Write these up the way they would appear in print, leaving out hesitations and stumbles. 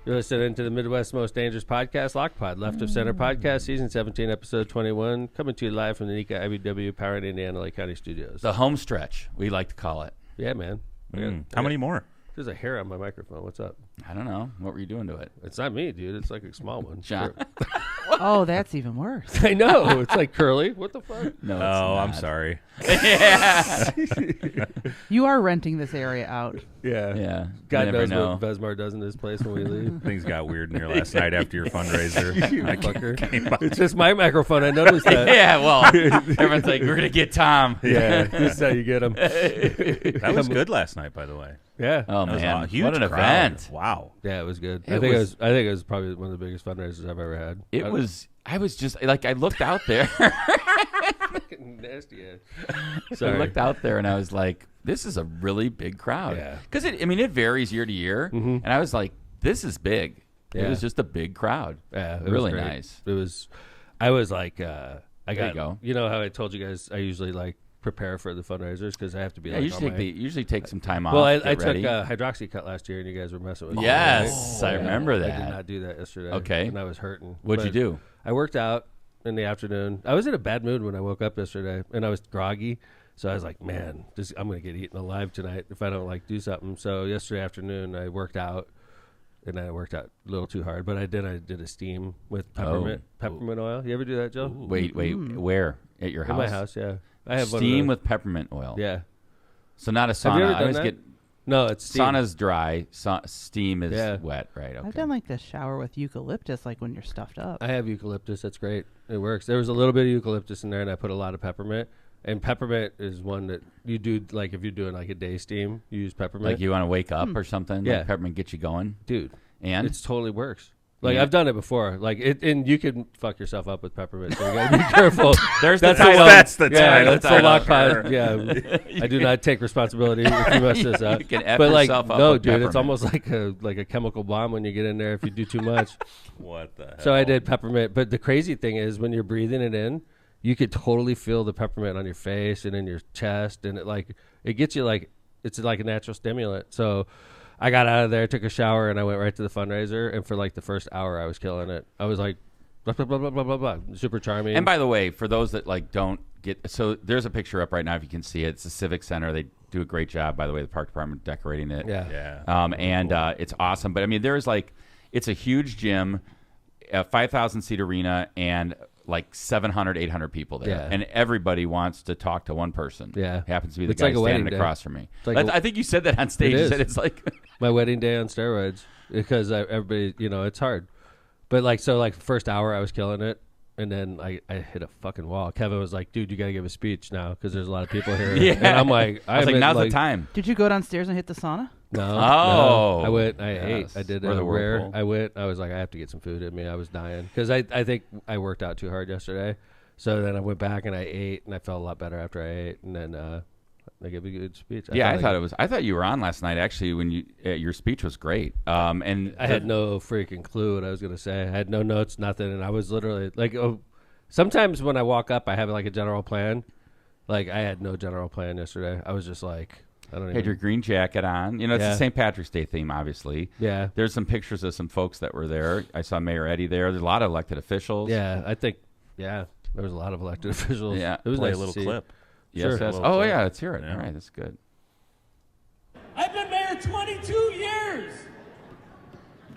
You're listening to the Midwest's most dangerous podcast, LockPod, Left of Center Podcast, Season 17, Episode 21, coming to you live from the Nika IBW Power in Indiana Lake County Studios. The home stretch, we like to call it. Yeah, man. How many more? There's a hair on my microphone. What's up? I don't know. What were you doing to it? It's not me, dude. It's like a small one. John. Oh, that's even worse. I know. It's like curly. What the fuck? No, I'm sorry. Yeah. You are renting this area out. Yeah. Yeah. God You never knows know. what Vesmar does in this place when we leave. Things got weird in here last night after your fundraiser. You fucker. It's just my microphone. I noticed that. Yeah, well, everyone's like, we're going to get Tom. Yeah. This is how you get them. That was good last night, by the way. Yeah. Oh, That was man. a huge what an crowd. event. Wow. Yeah, it was good. It I think was- it was probably one of the biggest fundraisers I've ever had. I was just, like, I looked out there. Fucking nasty ass. I Sorry. looked out there and I was like, this is a really big crowd. Yeah. Because, it varies year to year. And I was like, this is big. Yeah. It was just a big crowd. Yeah, it really was great. nice. It was. I was like, you go. You know how I told you guys I usually like prepare for the fundraisers because I have to be. Yeah, like, usually take some time off. Well, I get took ready. hydroxycut last year, and you guys were messing with me. Yes, right? I remember I that. did not do that yesterday. Okay. and I was hurting. What'd you But do? I worked out in the afternoon. I was in a bad mood when I woke up yesterday, and I was groggy. So I was like, man, I'm going to get eaten alive tonight if I don't like do something. So yesterday afternoon, I worked out, and I worked out a little too hard. But I did a steam with peppermint oil. You ever do that, Joe? Wait, where? At your house? In my house, yeah. I have Steam one of with peppermint oil. those. Yeah. So not a Have you sauna. ever I done always that? get No, it's steam. sauna's dry. Steam is Yeah. wet, right? Okay. I've done like the shower with eucalyptus, like when you're stuffed up. I have eucalyptus. That's great. It works. There was a little bit of eucalyptus in there, and I put a lot of peppermint. And peppermint is one that you do, like if you're doing like a day steam, you use peppermint. Like you want to wake up or something. Yeah. Like peppermint get you going. Dude, And it totally works. Like Yeah. I've done it before. Like and you can fuck yourself up with peppermint. So you gotta be careful. there's That's the the title. one- That's the Yeah, title. that's the lock pod. Yeah, I do not take responsibility if you mess this up. You can F but like, yourself up no, with dude, it's peppermint. almost like a chemical bomb when you get in there if you do too much. What the hell? So I did peppermint, but the crazy thing is when you're breathing it in, you could totally feel the peppermint on your face and in your chest, and it gets you like it's like a natural stimulant. So I got out of there, took a shower, and I went right to the fundraiser. And for like the first hour, I was killing it. I was like, blah blah blah blah blah blah blah, super charming. And by the way, for those that like don't get, so there's a picture up right now if you can see it. It's the Civic Center. They do a great job, by the way, the park department decorating it. yeah, Yeah. It's awesome. But I mean, there's like, it's a huge gym, a 5,000 seat arena, and like 700, 800 people there. Yeah. And everybody wants to talk to one person. Yeah. Happens to be the It's guy like a wedding standing day. across from me. It's like I think you said that on stage. It You is. said it's like, my wedding day on steroids because everybody, it's hard. But like first hour I was killing it, and then I hit a fucking wall. Kevin was like, "Dude, you got to give a speech now because there's a lot of people here." Yeah. And I'm like, I was like, I'm now's like, the time. Did you go downstairs and hit the sauna? No. Oh. No. I went. I Yes. ate. I did Or the a rare. whirlpool. I went. I was like, I have to get some food in me. I was dying because I think I worked out too hard yesterday. So then I went back and I ate, and I felt a lot better after I ate. And then I gave a good speech. I thought you were on last night actually when your speech was great. And I had no freaking clue what I was going to say. I had no notes, nothing. And I was literally like, sometimes when I walk up, I have like a general plan. Like I had no general plan yesterday. I was just like, I don't had even. your green jacket on. It's Yeah. the St. Patrick's Day theme, obviously. Yeah. There's some pictures of some folks that were there. I saw Mayor Eddie there. There's a lot of elected officials. Yeah. I think, there was a lot of elected officials. Yeah. It was Play nice a little to see. clip. Yes, Sure. yes. A little Oh, clip. yeah. Let's hear it. Yeah. All right. That's good. I've been mayor 22 years.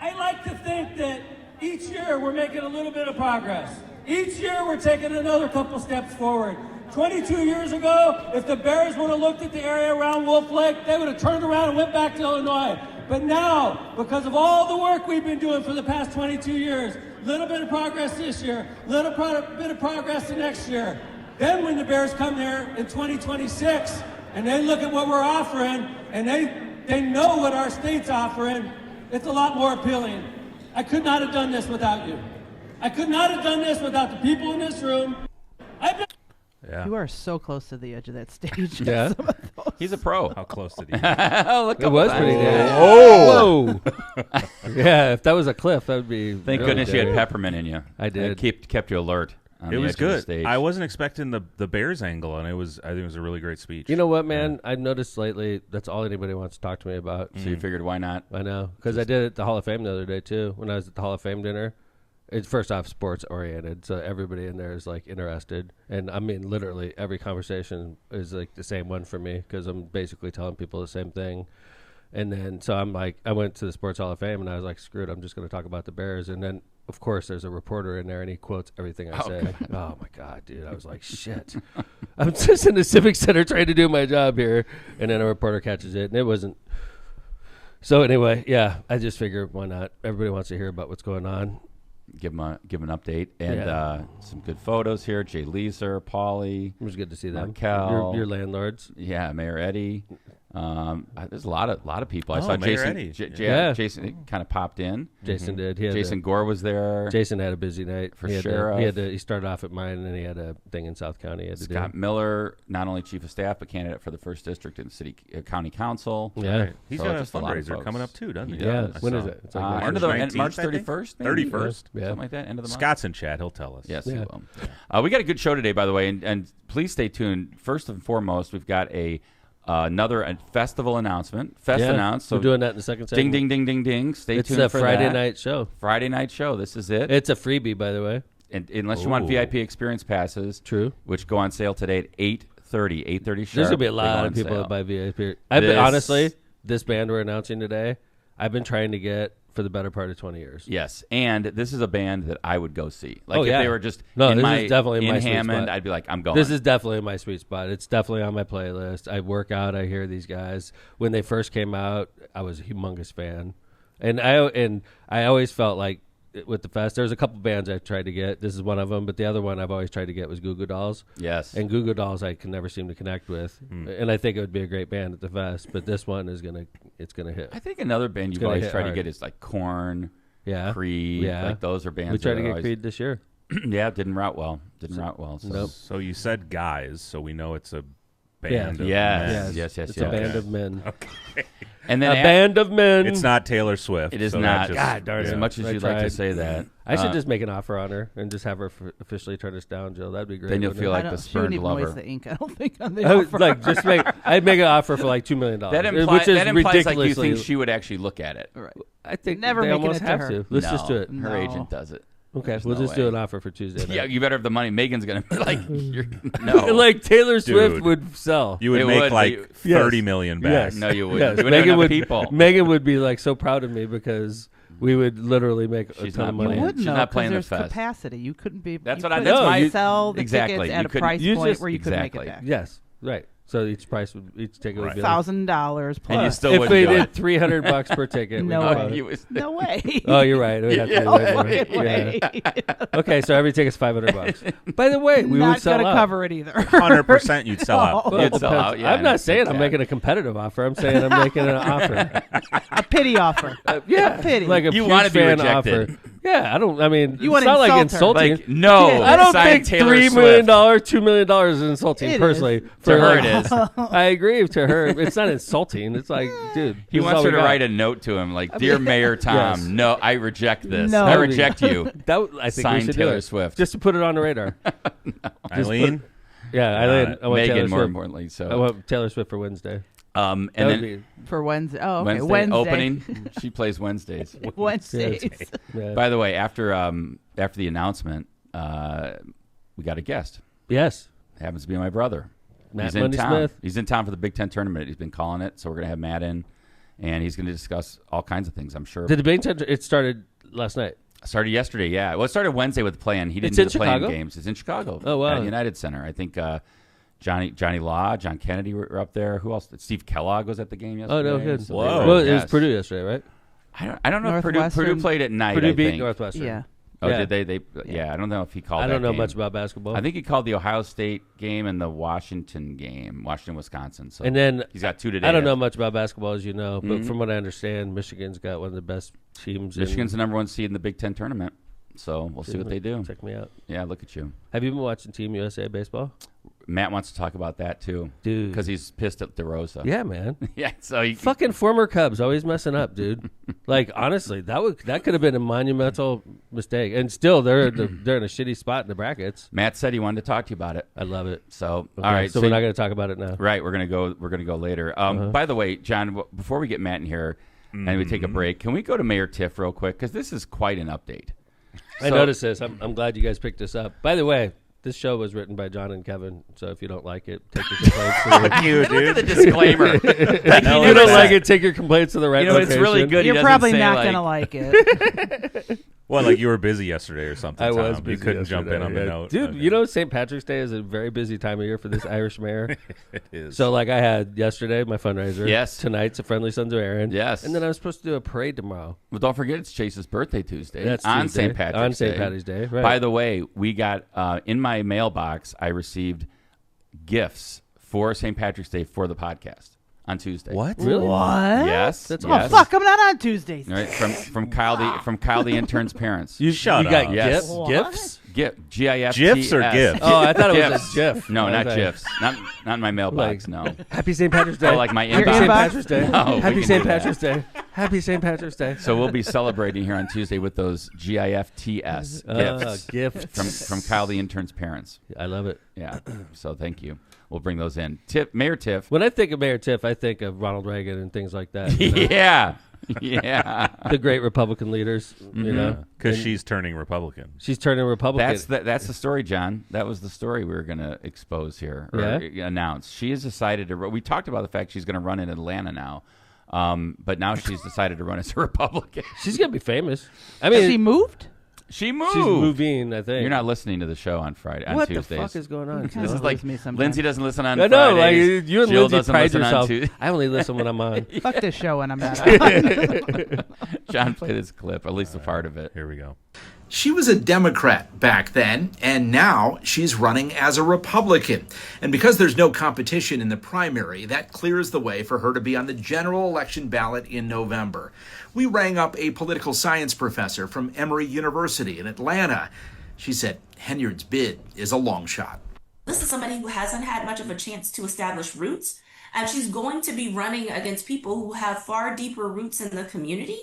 I like to think that each year we're making a little bit of progress. Each year we're taking another couple steps forward. 22 years ago, if the Bears would have looked at the area around Wolf Lake, they would have turned around and went back to Illinois. But now, because of all the work we've been doing for the past 22 years, little bit of progress this year, little bit of progress the next year. Then when the Bears come there in 2026 and they look at what we're offering and they know what our state's offering, it's a lot more appealing. I could not have done this without you. I could not have done this without the people in this room. I've been Yeah. You are so close to the edge of that stage. Yeah. He's a pro. How close did he? Oh, look It at was that. pretty good. Oh. Whoa. Yeah, if that was a cliff, that would be. Thank really goodness you had good. peppermint in you. I did. It kept you alert. on It the was edge of the good. stage. I wasn't expecting the Bears angle, and I think it was a really great speech. You know what, man? I've noticed lately that's all anybody wants to talk to me about. So you figured, why not? I know, because I did it at the Hall of Fame the other day too. When I was at the Hall of Fame dinner, it's first off sports oriented, so everybody in there is like interested, and I mean literally every conversation is like the same one for me because I'm basically telling people the same thing. And then so I'm like, I went to the Sports Hall of Fame and I was like, screw it, I'm just going to talk about the Bears. And then of course there's a reporter in there and he quotes everything I say. Oh my God, dude! I was like, shit. I'm just in the Civic Center trying to do my job here, and then a reporter catches it, and it wasn't. So anyway, yeah, I just figured why not? Everybody wants to hear about what's going on. Give an update and some good photos here. Jay Leeser, Paulie. It was good to see them. Markel. Your landlords. Yeah, Mayor Eddie. There's a lot of people. I Oh, saw Mayor Jason. Eddie. Jason kind of popped in. Jason did. He had Jason Gore was there. Jason had a busy night For he had sheriff. he started off at mine, and then he had a thing in South County. He had to Scott do. Miller, not only chief of staff but candidate for the first district in the county council. Yeah. Right. He's So got a just a lot of fundraiser folks. coming up too, doesn't he? Yeah. I When saw. is it? It's like End of the, 19th, March I think? 31st, maybe? 31st. Yeah. Something like that. End of the month. Scott's in chat. He'll tell us. Yes, Yeah. he will. We got a good show today, by the way, and please stay tuned. First and foremost, we've got another festival announcement. Announced. So we're doing that in the second ding, segment. ding, ding, ding, ding. Stay It's tuned a for Friday that. night show. Friday night show. This is it. It's a freebie, by the way. And unless you want Ooh. VIP experience passes, True. which go on sale today at 8:30 sharp. There's gonna be a they go lot on of people sale. that buy VIP. Honestly, this band we're announcing today, I've been trying to get for the better part of 20 years. Yes, and this is a band that I would go see. Like Oh, if yeah. they were just No, in this my is definitely in my sweet Hammond, spot. I'd be like, I'm going. This is definitely my sweet spot. It's definitely on my playlist. I work out. I hear these guys. When they first came out, I was a humongous fan, and I always felt like with the fest, there's a couple bands I tried to get. This is one of them, but the other one I've always tried to get was Goo Goo Dolls. Yes. And Goo Goo Dolls I can never seem to connect with, and I think it would be a great band at the fest. But this one is gonna hit. I think another band you've gonna always hit tried to hard. get is like Korn, Yeah, Creed. Yeah, Like those are bands. we tried that to are get always- Creed this year. Yeah, didn't route well. So. Nope. So you said guys, so we know it's a Yeah. band. Of Yes. men. Yes. It's a band of men. Okay. And A then band of men. It's not Taylor Swift. It is so not. that just- God darn it. As much as I you'd like to tried. say that, I should just make an offer on her and just have her officially turn us down, Jill. That'd be great. Then you'll wouldn't feel it? like I the don't- she spurned wouldn't even lover. waste the ink. I don't think on the I would, offer. like just make. I'd make an offer for like $2 million. That which implies is like you ridiculously. think she would actually look at it. Right. I think Never they making almost it to have her. to. Let's No, just do it. Her No. agent does it. Okay, There's we'll no just way. do an offer for Tuesday. Yeah, night. you better have the money. Megan's gonna be like, no, like Taylor Swift Dude. would sell. You would It make would, like but Yes. 30 million back. Yes. no, you wouldn't. Yes, You wouldn't have Megan enough would. people. Megan would be like so proud of me because we would literally make a She's ton not of You money. playing. wouldn't She's know not 'cause playing the there's fest. capacity. You couldn't be. That's you what I- couldn't that's my- sell the exactly. tickets You at a couldn't- price you point just- where you couldn't make exactly. it back. Yes, right. So each ticket would Right. be $1,000 plus. And you still if wouldn't we do did it. $300 per ticket. No we'd way. go. You was- No way. Oh, you're right. We'd have to No pay way more. fucking way. Yeah. Okay, so every ticket's $500. By the way, we Not would sell gonna out. cover it either. 100% you'd sell out. Well, it You'd sell depends. out, yeah, I'm not it's saying I'm bad. making a competitive offer. I'm saying I'm making an offer. A pity offer. Yeah, pity. like a You huge wanna be fan rejected. offer. Yeah, I don't. I mean, You it's wanna not like insult her. insulting. Like, no, Yeah. I don't sign think Taylor $3 Swift. million, $2 million is insulting. It personally, is. To her, like- it is. I agree to her. It's not insulting. It's like, dude, He this is wants all her we to got. write a note to him, like, "Dear Mayor Tom, Yes. no, I reject this. No. I reject you." I think Sign we should do Taylor it. Swift. just to put it on the radar. Eileen? Yeah, I want Megan, Taylor more Swift. importantly. I So, want Taylor Swift for Wednesday. and That would then be For Wednesday. Oh, okay. Wednesday opening. She plays Wednesdays. Wednesdays. yeah. By the way, after the announcement, we got a guest. Yes, Happens to be my brother. Matt He's in Money town. Smith. He's in town for the Big Ten tournament. He's been calling it, so we're gonna have Matt in, and he's gonna discuss all kinds of things. I'm sure. Did the Big Ten? It started last night. Started yesterday, yeah. Well, it started Wednesday with the play-in. He didn't It's do in the play-in Chicago? games. It's in Chicago. Oh, wow. At United Center. I think Johnny Law, John Kennedy were up there. Who else? Steve Kellogg was at the game yesterday. Oh no, good. So Whoa. they were- Well, it was yes. Purdue yesterday, right? I don't know if Purdue Northwestern. played at night. Purdue I beat think. Northwestern. Yeah. Oh, Yeah. did they? Yeah, I don't know if he called. I don't that know game. much about basketball. I think he called the Ohio State game and the Washington game, Washington-Wisconsin. So and then he's got two today. I don't know much about basketball, as you know, but Mhm. from what I understand, Michigan's got one of the best teams. Michigan's the number one seed in the Big Ten tournament. So we'll see what they do. Check me out. Yeah, look at you. Have you been watching Team USA baseball? Matt wants to talk about that too, Dude. because he's pissed at DeRosa. Yeah, man. Yeah. So he, Fucking former Cubs always messing up, dude. Like honestly, that could have been a monumental mistake, and still they're in a shitty spot in the brackets. Matt said he wanted to talk to you about it. I love it. So Okay, all right, so we're not going to talk about it now. Right, we're gonna go later. By the way, John, before we get Matt in here and we take a break, can we go to Mayor Tiff real quick, because this is quite an update. I noticed this. I'm glad you guys picked this up. By the way, this show was written by John and Kevin, so if you don't like it, take your complaints to the You, Look at the dude. disclaimer. If you don't like it, take your complaints to the right location. It's really good. He You're doesn't probably say, not like- gonna like it. Well, like you were busy yesterday or something. I was Tom. busy You couldn't jump in yesterday, on the yeah. note. Dude, Okay. you know St. Patrick's Day is a very busy time of year for this Irish mayor. It is. So, like, I had yesterday my fundraiser. Yes. Tonight's a Friendly Sons of Aaron. Yes. And then I was supposed to do a parade tomorrow. Well, don't forget it's Chase's birthday Tuesday. That's on Tuesday. St. Patrick's On St. Patty's Day, right. By the way, we got in my mailbox, I received gifts for St. Patrick's Day for the podcast on Tuesday. What? Really? What? Yes. That's yes. Oh fuck! I'm not on Tuesdays. All right, from Kyle the intern's parents. You Shut got up. Yes. gifts? GIFs. GIFs or gifs? Oh, I thought it was Gifs. a GIF. No, not Okay. GIFs. Not in my mailbox. Like- No. Happy St. Patrick's Day. Oh, like my Happy inbox? St. Patrick's Day. No, we Happy can St. do that. Patrick's Day. Happy St. Patrick's Day. So we'll be celebrating here on Tuesday with those GIFTS gifts Gifts. from Kyle the intern's parents. I love it. Yeah. So thank you. We'll bring those in. Mayor Tiff. When I think of Mayor Tiff, I think of Ronald Reagan and things like that. You know? Yeah. Yeah. The great Republican leaders, you know. Because And she's turning Republican. she's turning Republican. That's the story, John. That was the story we were going to expose here or announce. She has decided to. We talked about the fact she's going to run in Atlanta now, but now she's decided to run as a Republican. She's gonna be famous. I mean, She moved. She moved. she's moving. I think You're not listening to the show on Friday. On What Tuesdays. the fuck is going on? Kinda This is lose like me sometimes. Lindsay doesn't listen on I know, like Fridays. you and Jill Lindsay doesn't pride listen on yourself. Tuesdays. I only listen when I'm on. Fuck this show when I'm not on. John, play this clip, at least a part of it. Here we go. She was a Democrat back then, and now she's running as a Republican. And because there's no competition in the primary, that clears the way for her to be on the general election ballot in November. We rang up a political science professor from Emory University in Atlanta. She said Henyard's bid is a long shot. This is somebody who hasn't had much of a chance to establish roots, and she's going to be running against people who have far deeper roots in the community.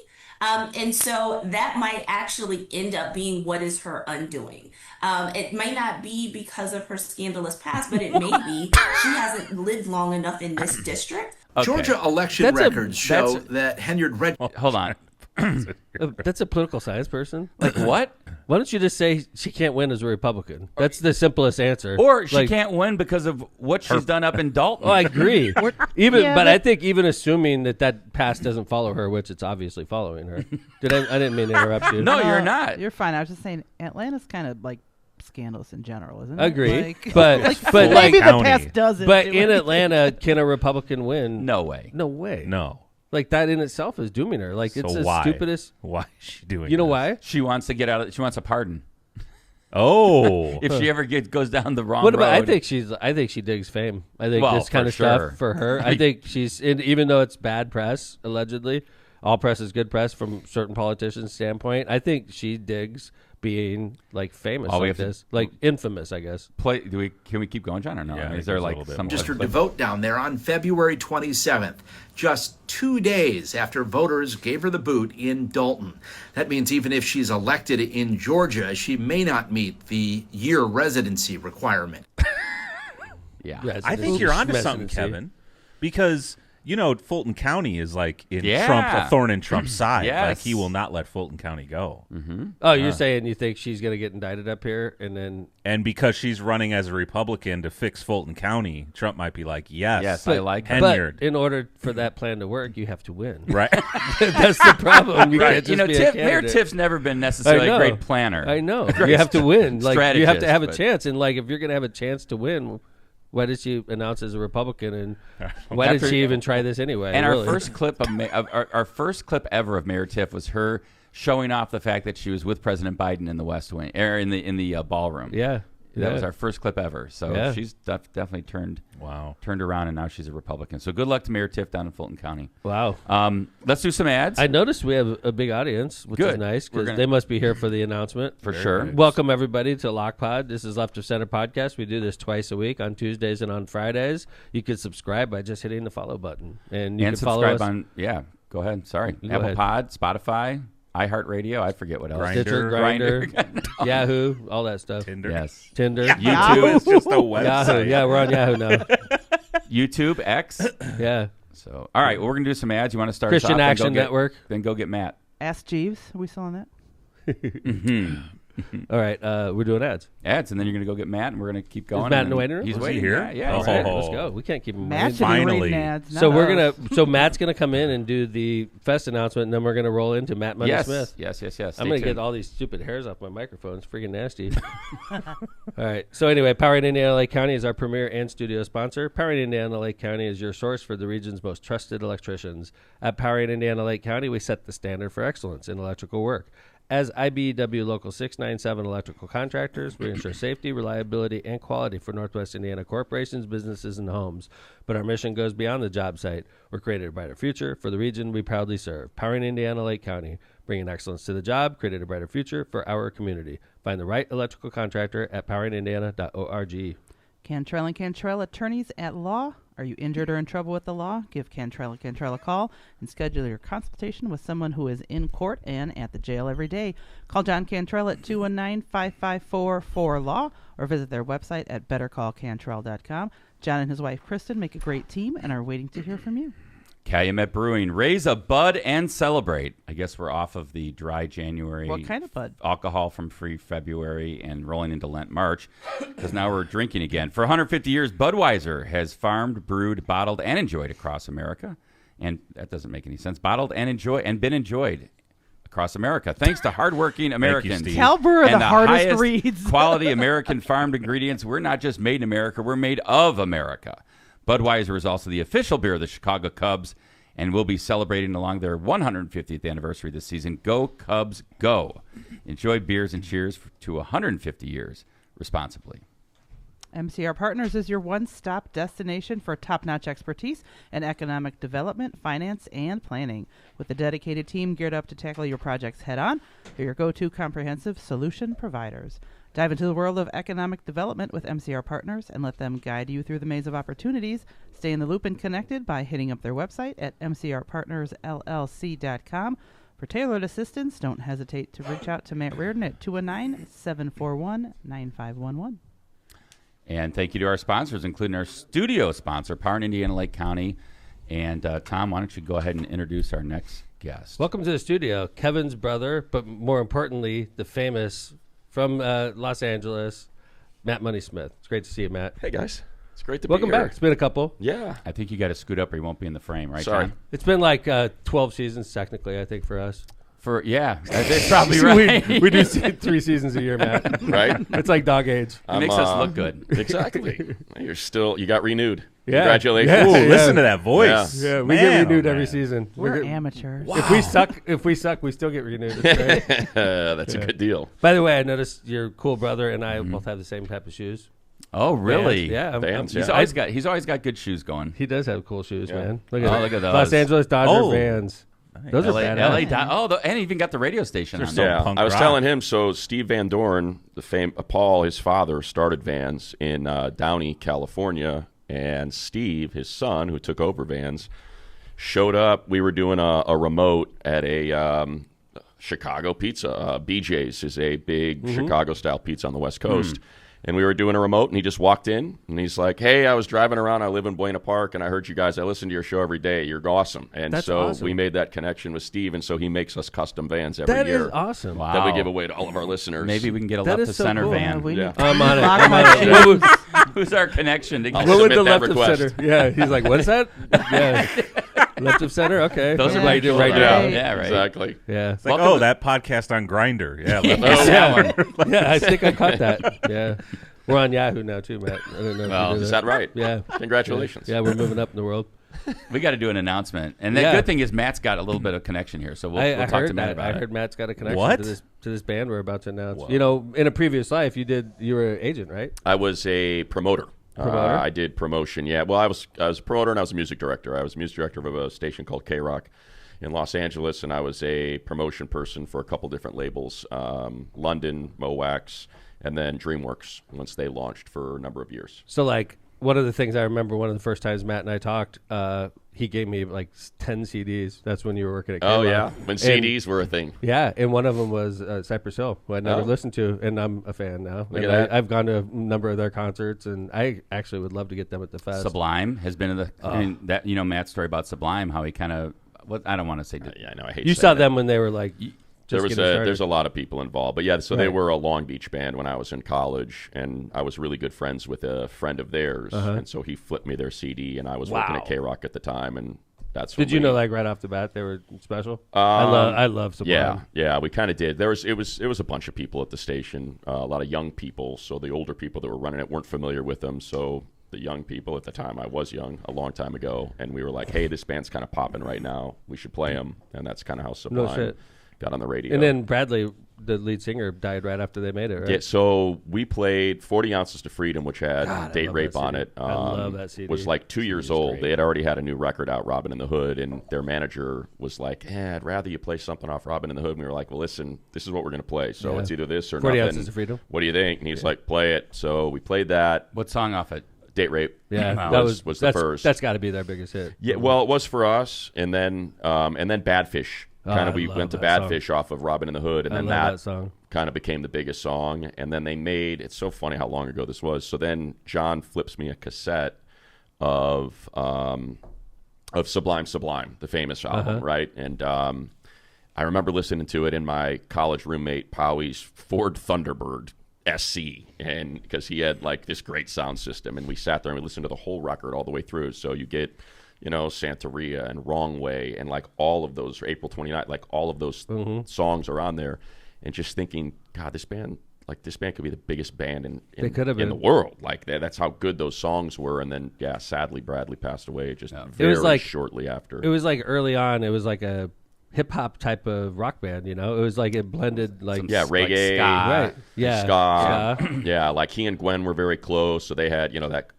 And so that might actually end up being what is her undoing. It may not be because of her scandalous past, but it may be she hasn't lived long enough in this district. Okay. Georgia election That's a- records show that Henyard Hold on. That's a political science person. Like what? Why don't you just say she can't win as a Republican? That's the simplest answer. Or she Like, can't win because of what she's done up in Dalton. Oh, I agree. but Yeah, I but- think even assuming that past doesn't follow her, which it's obviously following her. I didn't mean to interrupt you. No, you're not. You're fine. I was just saying Atlanta's kind of like scandalous in general, isn't it? I agree. Like, but maybe like, the County. past doesn't. but do in it. Atlanta, can a Republican win? No way. No way. No. Like that in itself is dooming her. Like it's So the why? stupidest. Why is she doing You know this? why? She wants to get out of. She wants a pardon Oh. if she ever goes down the wrong What road. about? I think she digs fame. I think Well, this kind for of sure. stuff for her. I think she's even though it's bad press allegedly, all press is good press from certain politicians' standpoint. I think she digs being like famous Oh, we like have to- this, like infamous, I guess. Can we keep going, John, or no? Yeah, I Is think there there's a like little bit some more. registered to vote down there on February 27th, just 2 days after voters gave her the boot in Dalton. That means even if she's elected in Georgia, she may not meet the year residency requirement. Yeah. I think you're onto something, Kevin, because you know Fulton County is like in Yeah. Trump, a thorn in Trump's side. Yes. Like he will not let Fulton County go. Oh, you're saying you think she's gonna get indicted up here, and then And because she's running as a Republican to fix Fulton County, Trump might be like, yes, I like Hen- that. Henyard. but in order for that plan to work, you have to win. right? That's the problem. You can't just You know, be a Mayor candidate. Tiff's never been necessarily a great planner. I know. Great You have to win. Like you have to strategist, have a but- chance. And like if you're gonna have a chance to win, why did she announce as a Republican? And why After- did she even try this anyway? And really? our first clip our first clip ever of Mayor Tiff was her showing off the fact that she was with President Biden in the West Wing, or in the ballroom. yeah. That was Yeah. our first clip ever. So Yeah. she's definitely turned Wow. around, and now she's a Republican. So good luck to Mayor Tiff down in Fulton County. Wow. Let's do some ads. I noticed we have a big audience, which is Good. nice We're because gonna- they must be here for the announcement. For sure. Welcome, everybody, to Lock Pod. This is Left of Center Podcast. We do this twice a week on Tuesdays and on Fridays. You can subscribe by just hitting the follow button. And you can follow subscribe us on, go ahead. Sorry. Go Apple ahead. Pod, Spotify, iHeartRadio. I forget what else. Grindr. Stitcher, Grindr, Yahoo, all that stuff. Tinder. Yes. Tinder. YouTube. It's just a Yahoo. website. Yeah, we're on Yahoo now. YouTube, X. Yeah. So, all right, well, we're going to do some ads. You want to start us Christian off? Then Action go get- Network. Then go get Matt. Ask Jeeves. Are we still on that? All right, we're doing ads. Ads, and then you're going to go get Matt, and we're going to keep going. Matt in and the waiting room? He's Was he waiting. here? Yeah, yeah. Oh. he's All right, waiting. let's go. We can't keep him Matt waiting. should be Finally. reading ads. So not we're us. so Matt's gonna come in and do the fest announcement, and then we're gonna roll into Matt Money Yes. Smith. Yes. I'm Stay gonna tuned. get all these stupid hairs off my microphone. It's freaking nasty. All right. So anyway, Powering Indiana Lake County is our premier and studio sponsor. Powering Indiana Lake County is your source for the region's most trusted electricians. At Powering Indiana Lake County, we set the standard for excellence in electrical work. As IBEW Local 697 electrical contractors, we ensure safety, reliability, and quality for Northwest Indiana corporations, businesses, and homes. But our mission goes beyond the job site. We're creating a brighter future for the region we proudly serve. Powering Indiana Lake County, bringing excellence to the job, creating a brighter future for our community. Find the right electrical contractor at poweringindiana.org. Cantrell and Cantrell Attorneys at Law. Are you injured or in trouble with the law? Give Cantrell and Cantrell a call and schedule your consultation with someone who is in court and at the jail every day. Call John Cantrell at 219-554-4LAW or visit their website at bettercallcantrell.com. John and his wife, Prestyn, make a great team and are waiting to hear from you. Calumet Brewing, raise a bud and celebrate. I guess we're off of the dry January. What kind of bud? Alcohol from free February and rolling into Lent March, because now we're drinking again. For 150 years, Budweiser has farmed, brewed, bottled, and enjoyed across America. And that doesn't make any sense. Bottled and been enjoyed across America, thanks to hardworking Americans. Steve. Tell Brewer And the hardest highest reads. quality American farmed ingredients. We're not just made in America, we're made of America. Budweiser is also the official beer of the Chicago Cubs and will be celebrating along their 150th anniversary this season. Go Cubs, go. Enjoy beers and cheers to 150 years responsibly. MCR Partners is your one-stop destination for top-notch expertise in economic development, finance, and planning. With a dedicated team geared up to tackle your projects head-on, they're your go-to comprehensive solution providers. Dive into the world of economic development with MCR Partners and let them guide you through the maze of opportunities. Stay in the loop and connected by hitting up their website at mcrpartnersllc.com. For tailored assistance, don't hesitate to reach out to Matt Reardon at 219-741-9511. And thank you to our sponsors, including our studio sponsor, Powering Indiana Lake County. And Tom, why don't you go ahead and introduce our next guest? Welcome to the studio, Kevin's brother, but more importantly, the famous from Los Angeles, Matt Money Smith. It's great to see you, Matt. Hey guys, it's great to Welcome be here. back. It's been a couple. Yeah. I think you got to scoot up or you won't be in the frame, right, Sorry. John? It's been like 12 seasons technically, I think, for us. That's probably right. we do 3 seasons a year, Matt. Right? It's like dog age. It makes us look good. Exactly. You got renewed. Yeah. Congratulations. Yeah. Ooh, listen to that voice. Yeah, we Man, get renewed oh, every man. season. We're We get- amateurs. If we suck, we still get renewed. It's great. That's a good deal. By the way, I noticed your cool brother and I both have the same type of shoes. Oh, really? Yeah, Vans, He's yeah. always got good shoes going. He does have cool shoes, Yeah. man. Look at Oh, that. look at those. Los Angeles Dodger Oh. Vans. Those are LA, badass. and even got the radio station on So there. Yeah, punk I was rock. telling him. So Steve Van Dorn, Paul, his father, started Vans in Downey, California, and Steve, his son, who took over Vans, showed up. We were doing a remote at a Chicago pizza. BJ's is a big Chicago-style pizza on the West Coast. And we were doing a remote, and he just walked in, and he's like, hey, I was driving around. I live in Buena Park, and I heard you guys. I listen to your show every day. You're awesome. And That's so awesome. we made that connection with Steve, and so he makes us custom Vans every That year is awesome. Wow. that we give away to all of our listeners. Maybe we can get a That left is of so center cool. van. we Yeah. need I'm on it. lock I'm my on it. shoes. Who's our connection? To I'll What would submit the that left of request. center? Yeah, he's like, what is that? Yeah, left of center. Okay, Those are what you do right actual- now. Right. Yeah, right. Exactly. Yeah, It's like, Welcome to- that podcast on Grindr. Yeah. yeah. I think I caught that. Yeah, we're on Yahoo now too, Matt. I don't know. If Well, you knew Is that right? Yeah. Congratulations. Yeah, we're moving up in the world. We got to do an announcement. And the Yeah. good thing is Matt's got a little bit of connection here, so we'll I talk to heard Matt that. about I it. heard Matt's got a connection What? to this to this band we're about to announce. Whoa. You know, in a previous life, you were an agent, right? I was a promoter. Promoter? I did promotion. Yeah. Well, I was a promoter and I was a music director. I was music director of a station called K-Rock in Los Angeles, and I was a promotion person for a couple different labels, London, Mowax, and then DreamWorks once they launched for a number of years. So, like, one of the things I remember, one of the first times Matt and I talked, he gave me like 10 CDs. That's when you were working at K-Rock. Oh, yeah. When CDs were a thing. Yeah, and one of them was Cypress Hill, who I'd never Oh. listened to, and I'm a fan now. Look And at that. I've gone to a number of their concerts, and I actually would love to get them at the fest. Sublime has been in the. I mean, that Matt's story about Sublime, how he kind of. I don't want to say. Yeah, I know. I hate You saying saw that. them when they were like. There's a lot of people involved, but yeah, so they Right. were a Long Beach band when I was in college, and I was really good friends with a friend of theirs, and so he flipped me their CD, and I was working at K-Rock at the time, and that's when Did you know, like, right off the bat they were special? Um, I love Sublime. Yeah, we kind of did. It was a bunch of people at the station, a lot of young people, so the older people that were running it weren't familiar with them, so the young people at the time, I was young, a long time ago, and we were like, hey, this band's kind of popping right now, we should play them, and that's kind of how Sublime shit. got on the radio. And then Bradley, the lead singer, died right after they made it, right? Yeah, so we played 40 Ounces to Freedom, which had God, I Date love Rape that on CD. it. I love that CD. Was like 2 years old. They had already had a new record out, Robin in the Hood, and their manager was like, I'd rather you play something off Robin in the Hood. And we were like, well, listen, this is what we're going to play. So it's either this or 40 nothing. Ounces of Freedom. What do you think? And he's like, play it. So we played that. What song off it? Date Rape. Yeah, Wow. that was the that's, first. That's got to be their biggest hit. Yeah, well, it was for us, and then Badfish. I We love went to that Badfish off of Robin in the Hood, and I then love that song. kind of became the biggest song. And then they made, it's so funny how long ago this was. So then John flips me a cassette of Sublime, the famous album, right? And I remember listening to it in my college roommate Powie's Ford Thunderbird SC, and because he had like this great sound system, and we sat there and we listened to the whole record all the way through. So you get, Santeria and Wrong Way and like all of those, April 29th, like all of those songs are on there, and just thinking, God, this band could be the biggest band in the world. Like that's how good those songs were. And then, sadly, Bradley passed away just very shortly after. It was like early on. It was like a hip hop type of rock band. It was like it blended like reggae, right? Yeah, ska. Yeah, like he and Gwen were very close. So they had,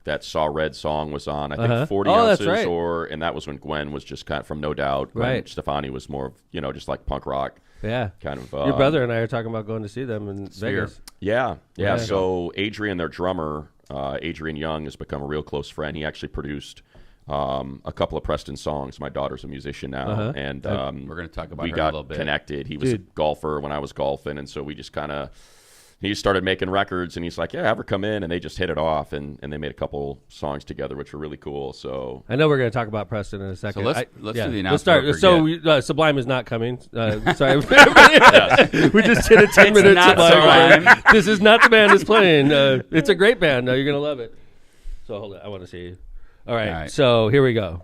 that Saw Red song was on. I think 40 Ounces, that's right. and that was when Gwen was just kind of from No Doubt. Right. Stefani was more of, just like punk rock. Yeah, kind of. Your brother and I are talking about going to see them in Vegas. Yeah. So Adrian, their drummer, Adrian Young, has become a real close friend. He actually produced a couple of Prestyn songs. My daughter's a musician now, and we're going to talk about we her got a little bit. connected. He was a golfer when I was golfing, and so we just kind of he started making records, and he's like, have her come in, and they just hit it off, and they made a couple songs together, which were really cool. So I know we're going to talk about Preston in a second. So let's do the announcement. Let's start. So Sublime is not coming. Sorry, we just did a 10-minute Sublime. This is not the band that's playing. It's a great band. You're going to love it. So hold on, I want to see you. All right, so here we go.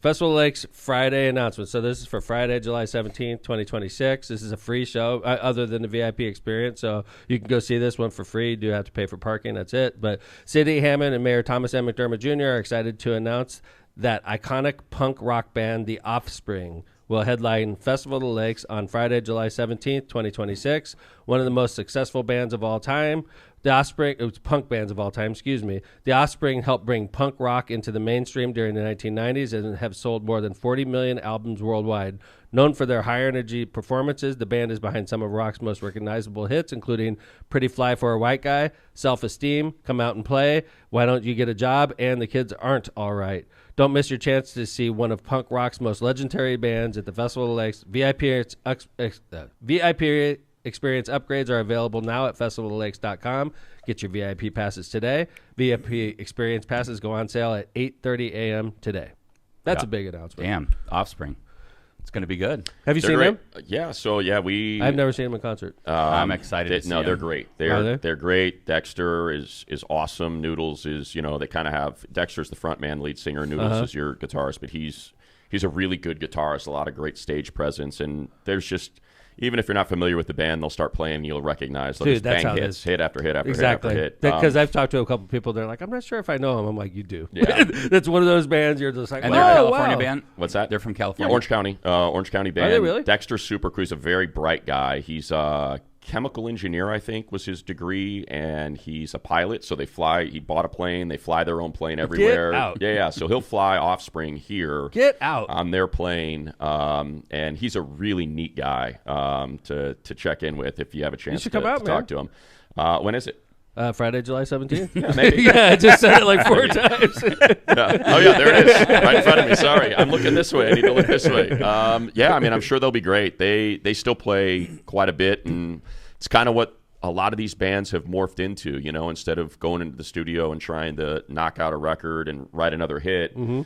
Festival of Lakes Friday announcement. So this is for Friday, July 17th, 2026. This is a free show other than the VIP experience. So you can go see this one for free. You do have to pay for parking. That's it. But City Hammond and Mayor Thomas M. McDermott Jr. are excited to announce that iconic punk rock band, The Offspring, will headline Festival of the Lakes on Friday, July 17th, 2026. One of the most successful bands of all time. The Offspring, it was punk bands of all time, excuse me. The Offspring helped bring punk rock into the mainstream during the 1990s and have sold more than 40 million albums worldwide. Known for their high energy performances, the band is behind some of rock's most recognizable hits, including Pretty Fly for a White Guy, Self-Esteem, Come Out and Play, Why Don't You Get a Job, and The Kids Aren't All Right. Don't miss your chance to see one of punk rock's most legendary bands at the Festival of the Lakes. VIP experience upgrades are available now at festivallakes.com. Get your VIP passes today. VIP experience passes go on sale at 8:30 a.m. today. That's a big announcement. Damn, Offspring. It's going to be good. Have you seen them? Yeah, so I've never seen them in concert. I'm excited to see them. They're great. They're great. Dexter is awesome. Noodles is, they kind of have, Dexter's the front man, lead singer. Noodles is your guitarist, but he's a really good guitarist, a lot of great stage presence, and there's just, even if you're not familiar with the band, they'll start playing. You'll recognize. They'll Dude, just that's bang how it hits, is. hit after hit after Exactly. hit after hit. Because I've talked to a couple people. They're like, I'm not sure if I know them. I'm like, you do. Yeah. That's one of those bands. You're just like, And oh, they're a California wow. band? What's that? They're from Yeah, California. Orange County band. Are they really? Dexter Supercruise, a very bright guy. He's a chemical engineer, I think, was his degree, and he's a pilot. So they fly. He bought a plane. They fly their own plane everywhere. out. Yeah. So he'll fly Offspring here. Get out. On their plane, and he's a really neat guy to check in with if you have a chance should come out, to talk to him. When is it? Friday, July 17th? Yeah, maybe. Yeah, I just said it like 4 times. Yeah. Oh, yeah, there it is. Right in front of me. Sorry. I'm looking this way. I need to look this way. Yeah, I mean, I'm sure they'll be great. They still play quite a bit, and it's kind of what a lot of these bands have morphed into, you know, instead of going into the studio and trying to knock out a record and write another hit. Mm-hmm.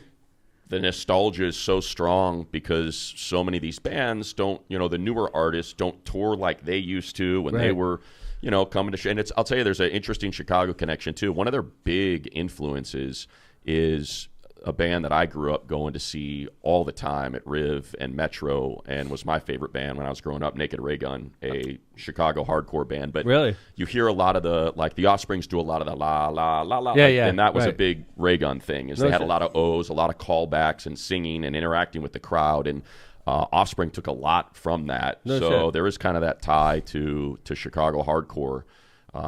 The nostalgia is so strong because so many of these bands don't, you know, the newer artists don't tour like they used to when they were, you know, coming to. And I'll tell you, there's an interesting Chicago connection too. One of their big influences is a band that I grew up going to see all the time at Riv and Metro, and was my favorite band when I was growing up, Naked Raygun, a Chicago hardcore band. But really, you hear a lot of the Offsprings do a lot of the la la la la, yeah, and that was a big Raygun thing. Is they had a lot of O's, a lot of callbacks, and singing and interacting with the crowd, and Offspring took a lot from that. There is kind of that tie to Chicago hardcore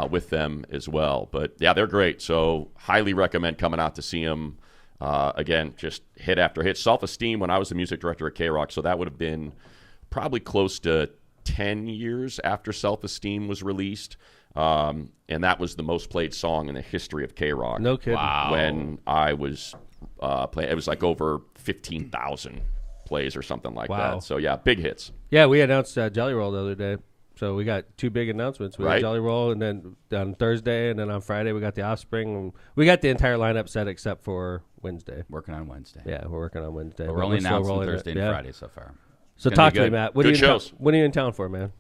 with them as well. But yeah, they're great. So highly recommend coming out to see them. Again, just hit after hit. Self-Esteem, when I was the music director at K-Rock, so that would have been probably close to 10 years after Self-Esteem was released. And that was the most played song in the history of K-Rock. No kidding. Wow. When I was playing, it was like over 15,000 plays or something like that. So yeah, big hits. Yeah, we announced Jelly Roll the other day. So we got 2 big announcements. We got Jelly Roll, and then on Thursday, and then on Friday we got the Offspring. We got the entire lineup set except for Wednesday. Working on Wednesday. Yeah, we're working on Wednesday. But we're only announcing Thursday and Friday so far. So talk to me, Matt. What are you in town for, man?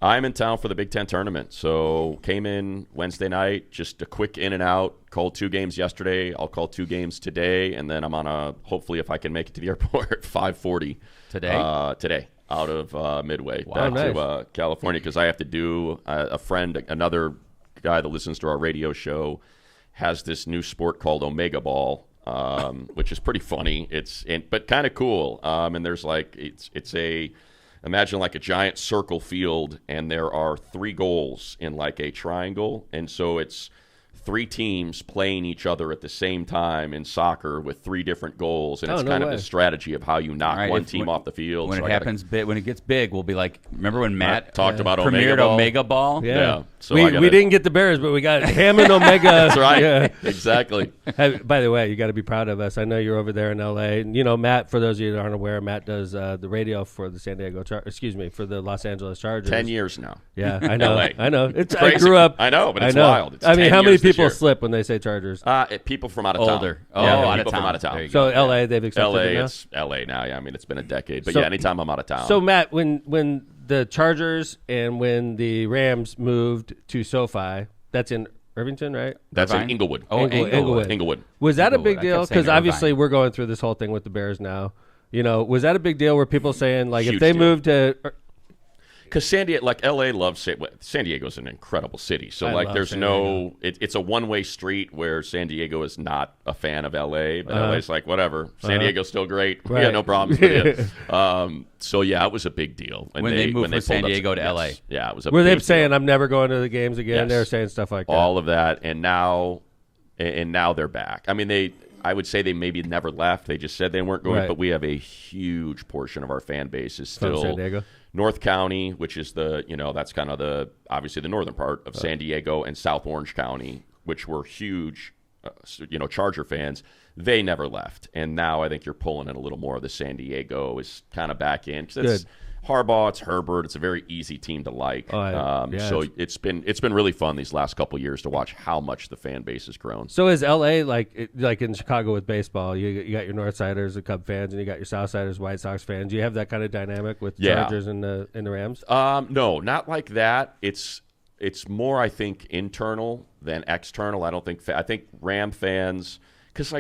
I'm in town for the Big Ten tournament. So came in Wednesday night, just a quick in and out. Called 2 games yesterday. I'll call 2 games today, and then I'm on hopefully if I can make it to the airport at 5:40 today. Today. Out of Midway back to California, because I have to do another guy that listens to our radio show has this new sport called Omega Ball, which is pretty funny. But kind of cool. And there's imagine like a giant circle field, and there are 3 goals in like a triangle, and so it's 3 teams playing each other at the same time in soccer with 3 different goals, and it's kind of the strategy of how you knock one team off the field. When when it gets big, we'll be like, remember when Matt talked about premiered Omega Ball? Yeah. So we didn't get the Bears, but we got Hammond Omega. That's right. Yeah. Exactly. Hey, by the way, you got to be proud of us. I know you're over there in L.A. And, you know, Matt, for those of you that aren't aware, Matt does the radio for the for the Los Angeles Chargers. 10 years now. Yeah, I know. LA. I know. It's I grew up. I know, but it's wild. It's I mean, how many people year. slip when they say Chargers? People from out of town. Older. People from out of town. So L.A. they've accepted LA, it now? it's LA now. Yeah, I mean, it's been a decade. But anytime I'm out of town. So Matt, when the Chargers and when the Rams moved to SoFi, that's in Irvington, right? That's in Inglewood. Oh, Inglewood. Was that a big I deal? kept saying Because obviously Irvine. we're going through this whole thing with the Bears now. You know, was that a big deal? Were people saying like Huge if they deal. moved to? Because San Diego's an incredible city. So there's it's a one-way street where San Diego is not a fan of LA, but LA's like, whatever. San Diego's still great. We got no problems with it. So yeah, it was a big deal when they moved from San Diego to LA. Yeah, it was a Were big they saying deal. I'm never going to the games again? Yes. They were saying stuff like that. All of that, and now they're back. I mean, I would say they maybe never left. They just said they weren't going, but we have a huge portion of our fan base is still from San Diego. North County, which is that's kind of obviously the northern part of San Diego, and South Orange County, which were huge, Charger fans. They never left, and now I think you're pulling in a little more of the San Diego is kind of back in. It's Harbaugh, it's Herbert. It's a very easy team to like. So it's been really fun these last couple years to watch how much the fan base has grown. So is LA like in Chicago with baseball? You got your Northsiders, the Cub fans, and you got your Southsiders, White Sox fans. Do you have that kind of dynamic with Chargers and the Rams? No, not like that. It's more, I think, internal than external. I think Ram fans, because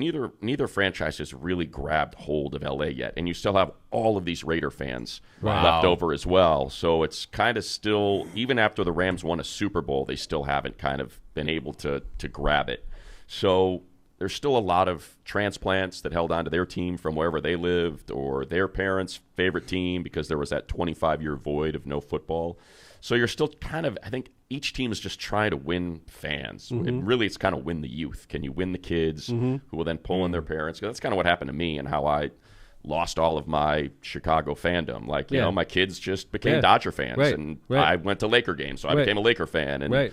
neither franchise has really grabbed hold of LA yet, and you still have all of these Raider fans left over as well. So it's kind of still, even after the Rams won a Super Bowl, they still haven't kind of been able to grab it. So there's still a lot of transplants that held on to their team from wherever they lived or their parents' favorite team because there was that 25-year void of no football. So you're still kind of, I think each team is just trying to win fans. Mm-hmm. And really, it's kind of win the youth. Can you win the kids who will then pull in their parents? 'Cause that's kind of what happened to me and how I lost all of my Chicago fandom. Like, you know, my kids just became Dodger fans. And I went to Laker games, so I became a Laker fan. And,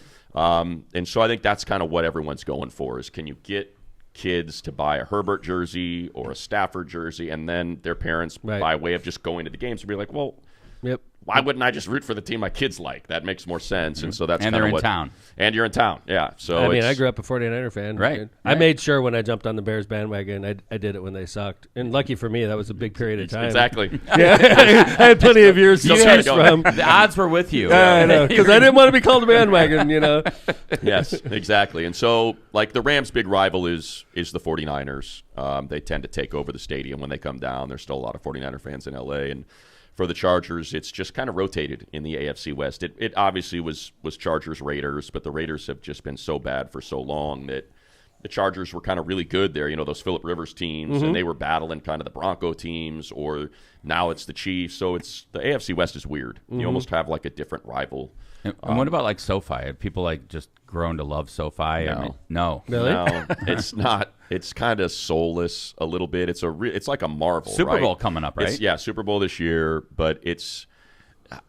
and so I think that's kind of what everyone's going for is can you get kids to buy a Herbert jersey or a Stafford jersey, and then their parents, by way of just going to the games, would be like, well, why wouldn't I just root for the team my kids like? That makes more sense. And so that's and kind they're of in town. And you're in town, yeah. So I mean, I grew up a 49er fan. Right. I made sure when I jumped on the Bears bandwagon, I did it when they sucked. And lucky for me, that was a big period of time. Exactly. Yeah, I had plenty of years to choose from. The odds were with you. I know, because I didn't want to be called a bandwagon, you know. Yes, exactly. And so, like, the Rams' big rival is the 49ers. They tend to take over the stadium when they come down. There's still a lot of 49er fans in L.A., and for the Chargers, it's just kind of rotated in the AFC West. It obviously was Chargers-Raiders, but the Raiders have just been so bad for so long that the Chargers were kind of really good there. You know, those Phillip Rivers teams, and they were battling kind of the Bronco teams, or now it's the Chiefs. So it's the AFC West is weird. You almost have like a different rival. And what about like SoFi? Have people like just grown to love SoFi? No. I mean, no. Really? No, it's not. It's kind of soulless a little bit. It's like a marvel. Super Bowl coming up, right? Super Bowl this year, but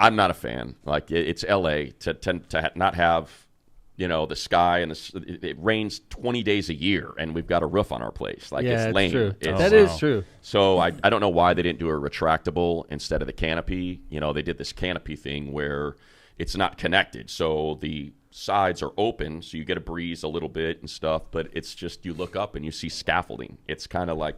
I'm not a fan. Like it's LA to not have, you know, the sky and it rains 20 days a year, and we've got a roof on our place. Like it's lame. True. It's, That is true. So I don't know why they didn't do a retractable instead of the canopy. You know, they did this canopy thing where it's not connected, so the sides are open, so you get a breeze a little bit and stuff, but it's just you look up and you see scaffolding. It's kind of like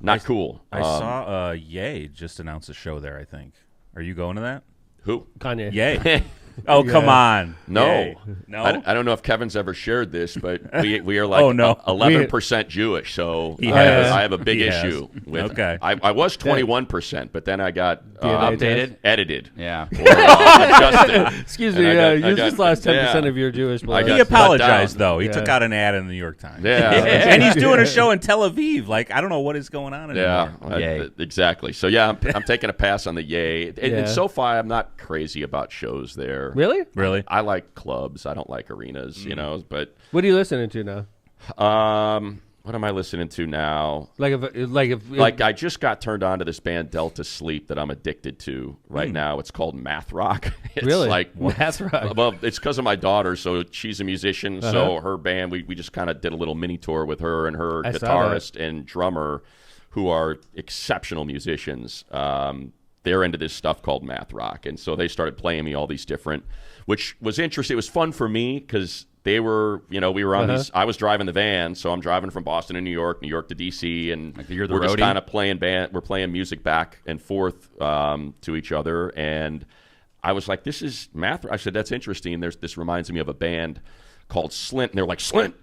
not cool. I saw Ye just announced a show there, I think. Are you going to that? Who? Kanye. Ye. Oh, come on. No. Ye. No? I don't know if Kevin's ever shared this, but we are like 11% Jewish, so I have a big issue with Okay. I was 21%, but then I got edited. Yeah. Adjusted. Excuse me, you just lost 10% of your Jewish blood. He apologized, though. He took out an ad in the New York Times. Yeah. And he's doing a show in Tel Aviv. Like, I don't know what is going on anymore. Yeah, exactly. So, yeah, I'm taking a pass on the Yay. And SoFi, I'm not crazy about shows there. Really? Really? I like clubs. I don't like arenas, you know. But what are you listening to now? what am I listening to now? Like I just got turned on to this band Delta Sleep that I'm addicted to right now. It's called Math Rock. It's really? Like Math Rock? Well, it's because of my daughter. So she's a musician. So her band, we just kind of did a little mini tour with her and her guitarist and drummer, who are exceptional musicians. They're into this stuff called Math Rock. And so they started playing me all these different, which was interesting. It was fun for me because they were, we were on these, I was driving the van. So I'm driving from Boston to New York to DC. And you're the we're just roadie? kind of playing we're playing music back and forth to each other. And I was like, this is Math Rock. I said, that's interesting. This reminds me of a band called Slint. And they're like, Slint?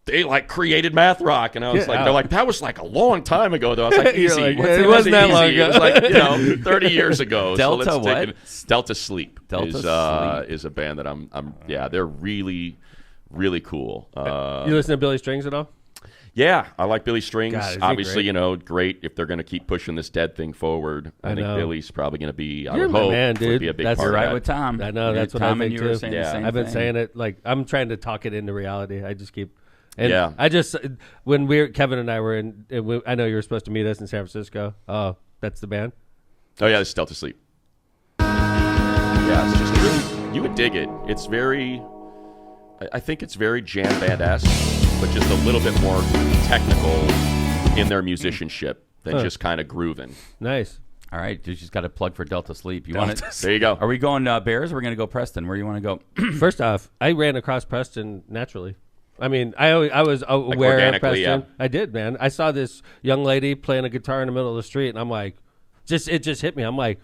They created Math Rock, and I was they're like, that was a long time ago, though. I was like, easy. It wasn't that long ago. It was 30 years ago. Delta so what? Delta Sleep. Delta Sleep is a band that they're really, really cool. You listen to Billy Strings at all? Yeah, I like Billy Strings. God, obviously, great if they're going to keep pushing this dead thing forward. I think Billy's probably going to be. I You're would my hope man, dude. would be a big That's part right of with that. Tom. I know, that's what Tom I and think you were too. saying the same I've been thing. saying it. I'm trying to talk it into reality. I just keep. And Yeah. I just when Kevin and I were I know you were supposed to meet us in San Francisco. Oh, that's the band. Oh yeah, this is Delta Sleep. Yeah, it's just really, you would dig it. It's very, I think it's very jam band-esque, but just a little bit more technical in their musicianship than just kind of grooving. Nice. All right, you just got a plug for Delta Sleep. You Delta want it? There you go. Are we going Bears? Or we're going to go Prestyn. Where do you want to go? First off, I ran across Prestyn naturally. I mean, I was aware of organically, Prestyn. yeah. I did, man. I saw this young lady playing a guitar in the middle of the street, and I'm like, it just hit me. I'm like,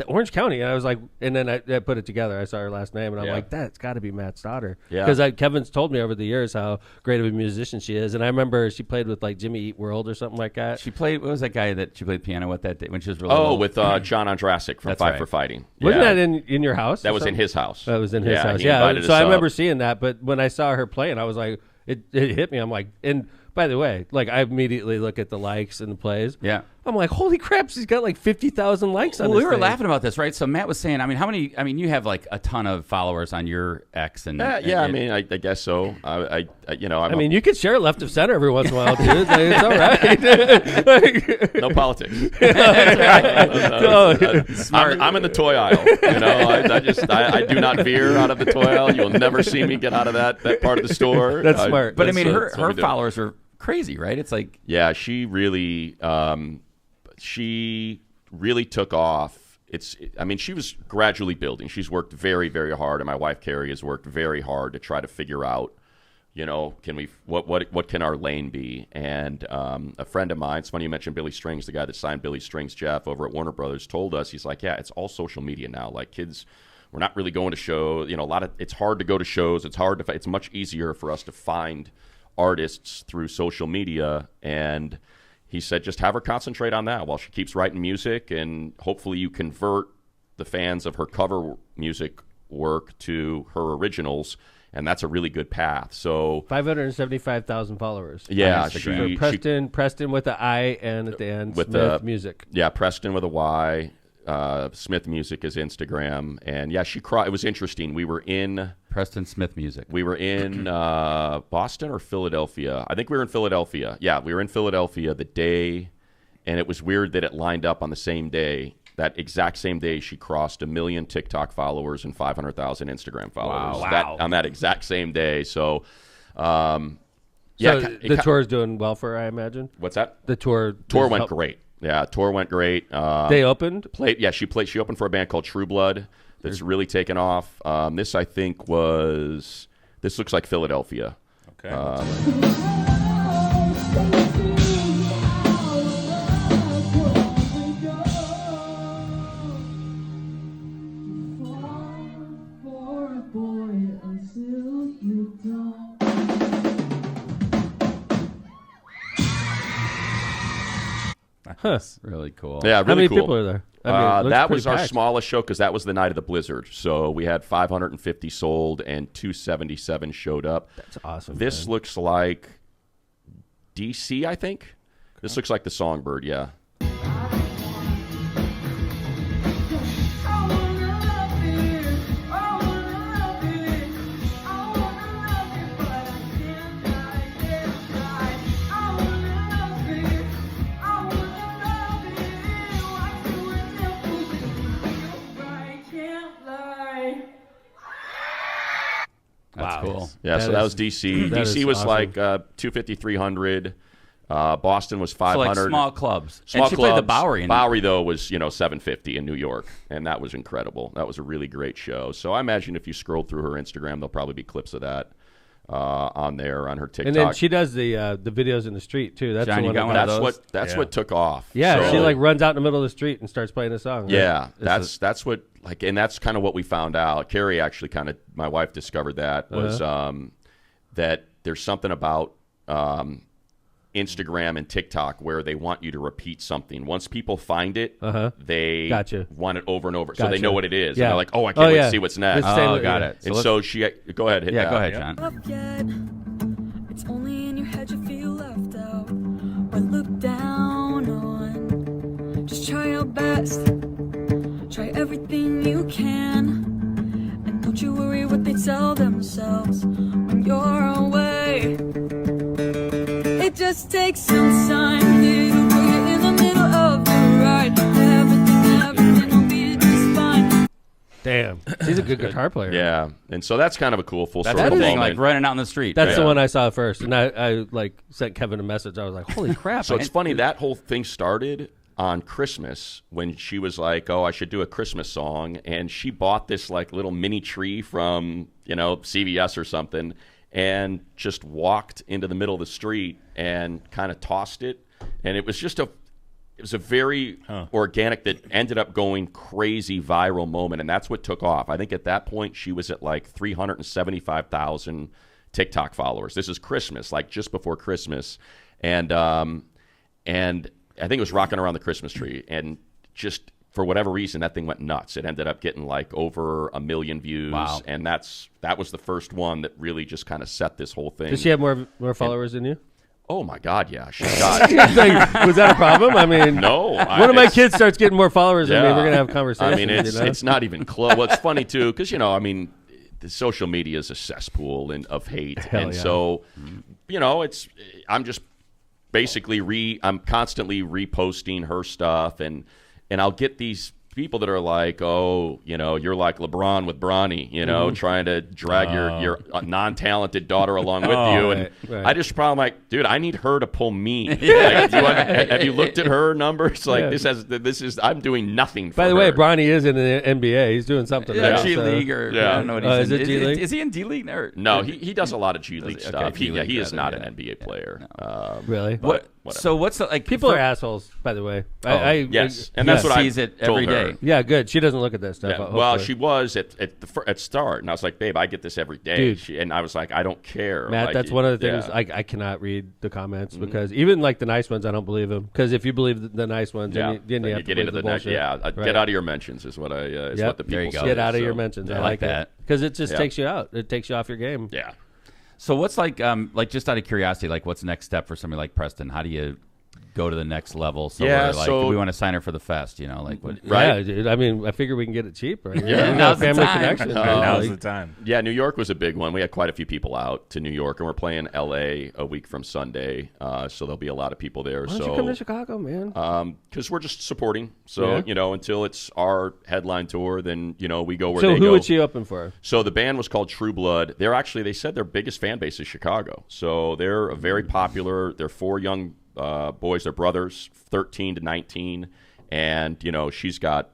Orange County. And I was like, and then I put it together. I saw her last name, and I'm Yeah. like, that's got to be Matt's daughter. Yeah. Because Kevin's told me over the years how great of a musician she is. And I remember she played with like Jimmy Eat World or something like that. She played. What was that guy that she played piano with that day when she was really Oh, little? with John Ondrasik from That's Fight right. for Fighting. Wasn't Yeah. that in your house? That or was in something? his house. That was in his house. he Yeah. invited So us I remember up. seeing that. But when I saw her playing, I was like, it hit me. I'm like, and by the way, like I immediately look at the likes and the plays. Yeah. I'm like, holy crap, she's got like 50,000 likes on Well, this we were thing. laughing about this, right? So Matt was saying, I mean, how many? I mean, you have like a ton of followers on your X, and Yeah, I mean, I guess so. I you could share left of center every once in a while, dude. Like, it's all right. Like- no politics. No. I'm in the toy aisle. I do not veer out of the toy aisle. You'll never see me get out of that part of the store. That's smart. But I mean, that's what her we do. followers are crazy, right? It's like Yeah, she really took off. She was gradually building. She's worked very, very hard, and my wife Carrie has worked very hard to try to figure out, what can our lane be? And a friend of mine, it's funny you mentioned Billy Strings, the guy that signed Billy Strings, Jeff, over at Warner Brothers, told us, he's like, yeah, it's all social media now. Like kids, we're not really going to shows. It's hard to go to shows. It's much easier for us to find artists through social media. And he said, just have her concentrate on that while she keeps writing music, and hopefully you convert the fans of her cover music work to her originals, and that's a really good path. So 575,000 followers. yeah, For Prestyn with the I and at the end, With Smith the- Music. Yeah, Prestyn with a Y. Smith Music is Instagram, and yeah, it was interesting. We were in Prestyn Smith Music. We were in Boston or Philadelphia. I think we were in Philadelphia. Yeah, we were in Philadelphia the day, and it was weird that it lined up on the same day. That exact same day, she crossed 1 million TikTok followers and 500,000 Instagram followers. Wow. On that exact same day. So, So the tour's doing well for her, I imagine. What's that? The tour Went great. Yeah, tour went great. They opened? She opened for a band called True Blood that's really taken off. This looks like Philadelphia. Okay. That's really cool. Yeah, really How many cool. people are there? I mean, it looks that pretty was our packed. smallest show because that was the night of the blizzard. So we had 550 sold and 277 showed up. That's awesome. This man. looks like DC, I think. This looks like the Songbird, yeah. That's cool. Yeah, so that was DC. that DC is was awesome. like 250, 300. Boston was So 500. like small clubs. Small and she played the clubs. Bowery. Bowery, though, was 750 in New York, and that was incredible. That was a really great show. So I imagine if you scroll through her Instagram, there'll probably be clips of that on her TikTok. And then she does the videos in the street too. That's John, the you one. got one of those? That's what took off. Yeah, So- she like runs out in the middle of the street and starts playing a song. Right? Yeah, that's what and that's kind of what we found out. Carrie actually my wife discovered that was that there's something about Instagram and TikTok where they want you to repeat something. Once people find it, they Gotcha. want it over and over, so they Gotcha. know what it is. Yeah. And they're like, "Oh, I can't wait yeah. to see what's next." Let's say- Oh, got yeah. it. And so she, go ahead, hit Yeah, that. go ahead, John. Up yet. It's only in your head you feel left out or looked down on. Just try your best. Try everything you can. And don't you worry what they tell themselves when you're away. It just takes some time to put you in the middle of the ride. Everything will be just fine. Damn, she's a good guitar player. Yeah, and so that's kind of a cool full That's circle the thing, moment. like running out in the street. That's Yeah. the one I saw first, and I like sent Kevin a message. I was like, "Holy crap!" So it's funny, that whole thing started on Christmas when she was like, "Oh, I should do a Christmas song," and she bought this like little mini tree from CVS or something, and just walked into the middle of the street and kind of tossed it, and it was just it was a very organic that ended up going crazy viral moment, and that's what took off. I think at that point she was at like 375,000 TikTok followers. This is Christmas, like just before Christmas, and I think it was rocking around the Christmas tree, and just for whatever reason that thing went nuts. It ended up getting like over 1 million views, and that was the first one that really just kind of set this whole thing. Does she have more followers than you? Oh my God, yeah, she's got. Was that a problem? I mean, no. One of my kids starts getting more followers than me. We're gonna have conversations. I mean, it's not even close. Well, it's funny too because I mean, the social media is a cesspool of hate, so I'm just basically I'm constantly reposting her stuff, and I'll get these people that are like, oh, you're like LeBron with Bronny, trying to drag your non-talented daughter along with you. And I just probably like, dude, I need her to pull me. Have you looked at her numbers? Like this is I'm doing nothing for her. By the way, Bronny is in the NBA. He's doing something. Yeah, G League or I don't know what he's in. Is it G League? Is he in D League? No, he does a lot of G League stuff. He is not an NBA player. No. Really? So what's the, like? People are assholes, by the way. Yes, and that's what I sees it every day. Yeah, good. She doesn't look at that stuff. Yeah. Well, she was at start, and I was like, babe, I get this every day. And I was like, I don't care, Matt. That's one of the things I cannot read the comments because even like the nice ones, I don't believe them. Because if you believe the nice ones, then you have to get into the bullshit. Get out of your mentions is what what the people say. Get out of your mentions. I like that because it just takes you out. It takes you off your game. Yeah. So what's like just out of curiosity, like what's the next step for somebody like Prestyn? How do you go to the next level? So we want to sign her for the fest, like what? Right. Yeah, dude. I mean, I figure we can get it cheap, right? Now's the family time. connection. Now's the time. Yeah, New York was a big one. We had quite a few people out to New York, and we're playing L.A. a week from Sunday, so there'll be a lot of people there. Why don't you come to Chicago, man? Because we're just supporting. So until it's our headline tour, then we go where they go. So who would she open for? So the band was called True Blood. They said their biggest fan base is Chicago. So they're very popular. They're 4 young boys. They're brothers, 13 to 19, and she's got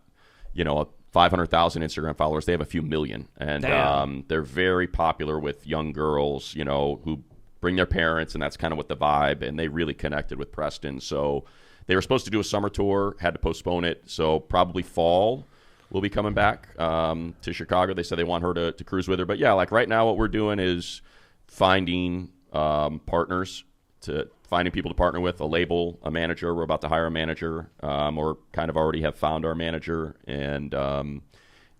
500,000 Instagram followers. They have a few million, and they're very popular with young girls, who bring their parents, and that's kind of what the vibe. And they really connected with Prestyn. So they were supposed to do a summer tour, had to postpone it. So probably fall we'll be coming back to Chicago. They said they want her to cruise with her. But yeah, like right now, what we're doing is finding partners finding people to partner with, a label, a manager. We're about to hire a manager, or kind of already have found our manager, and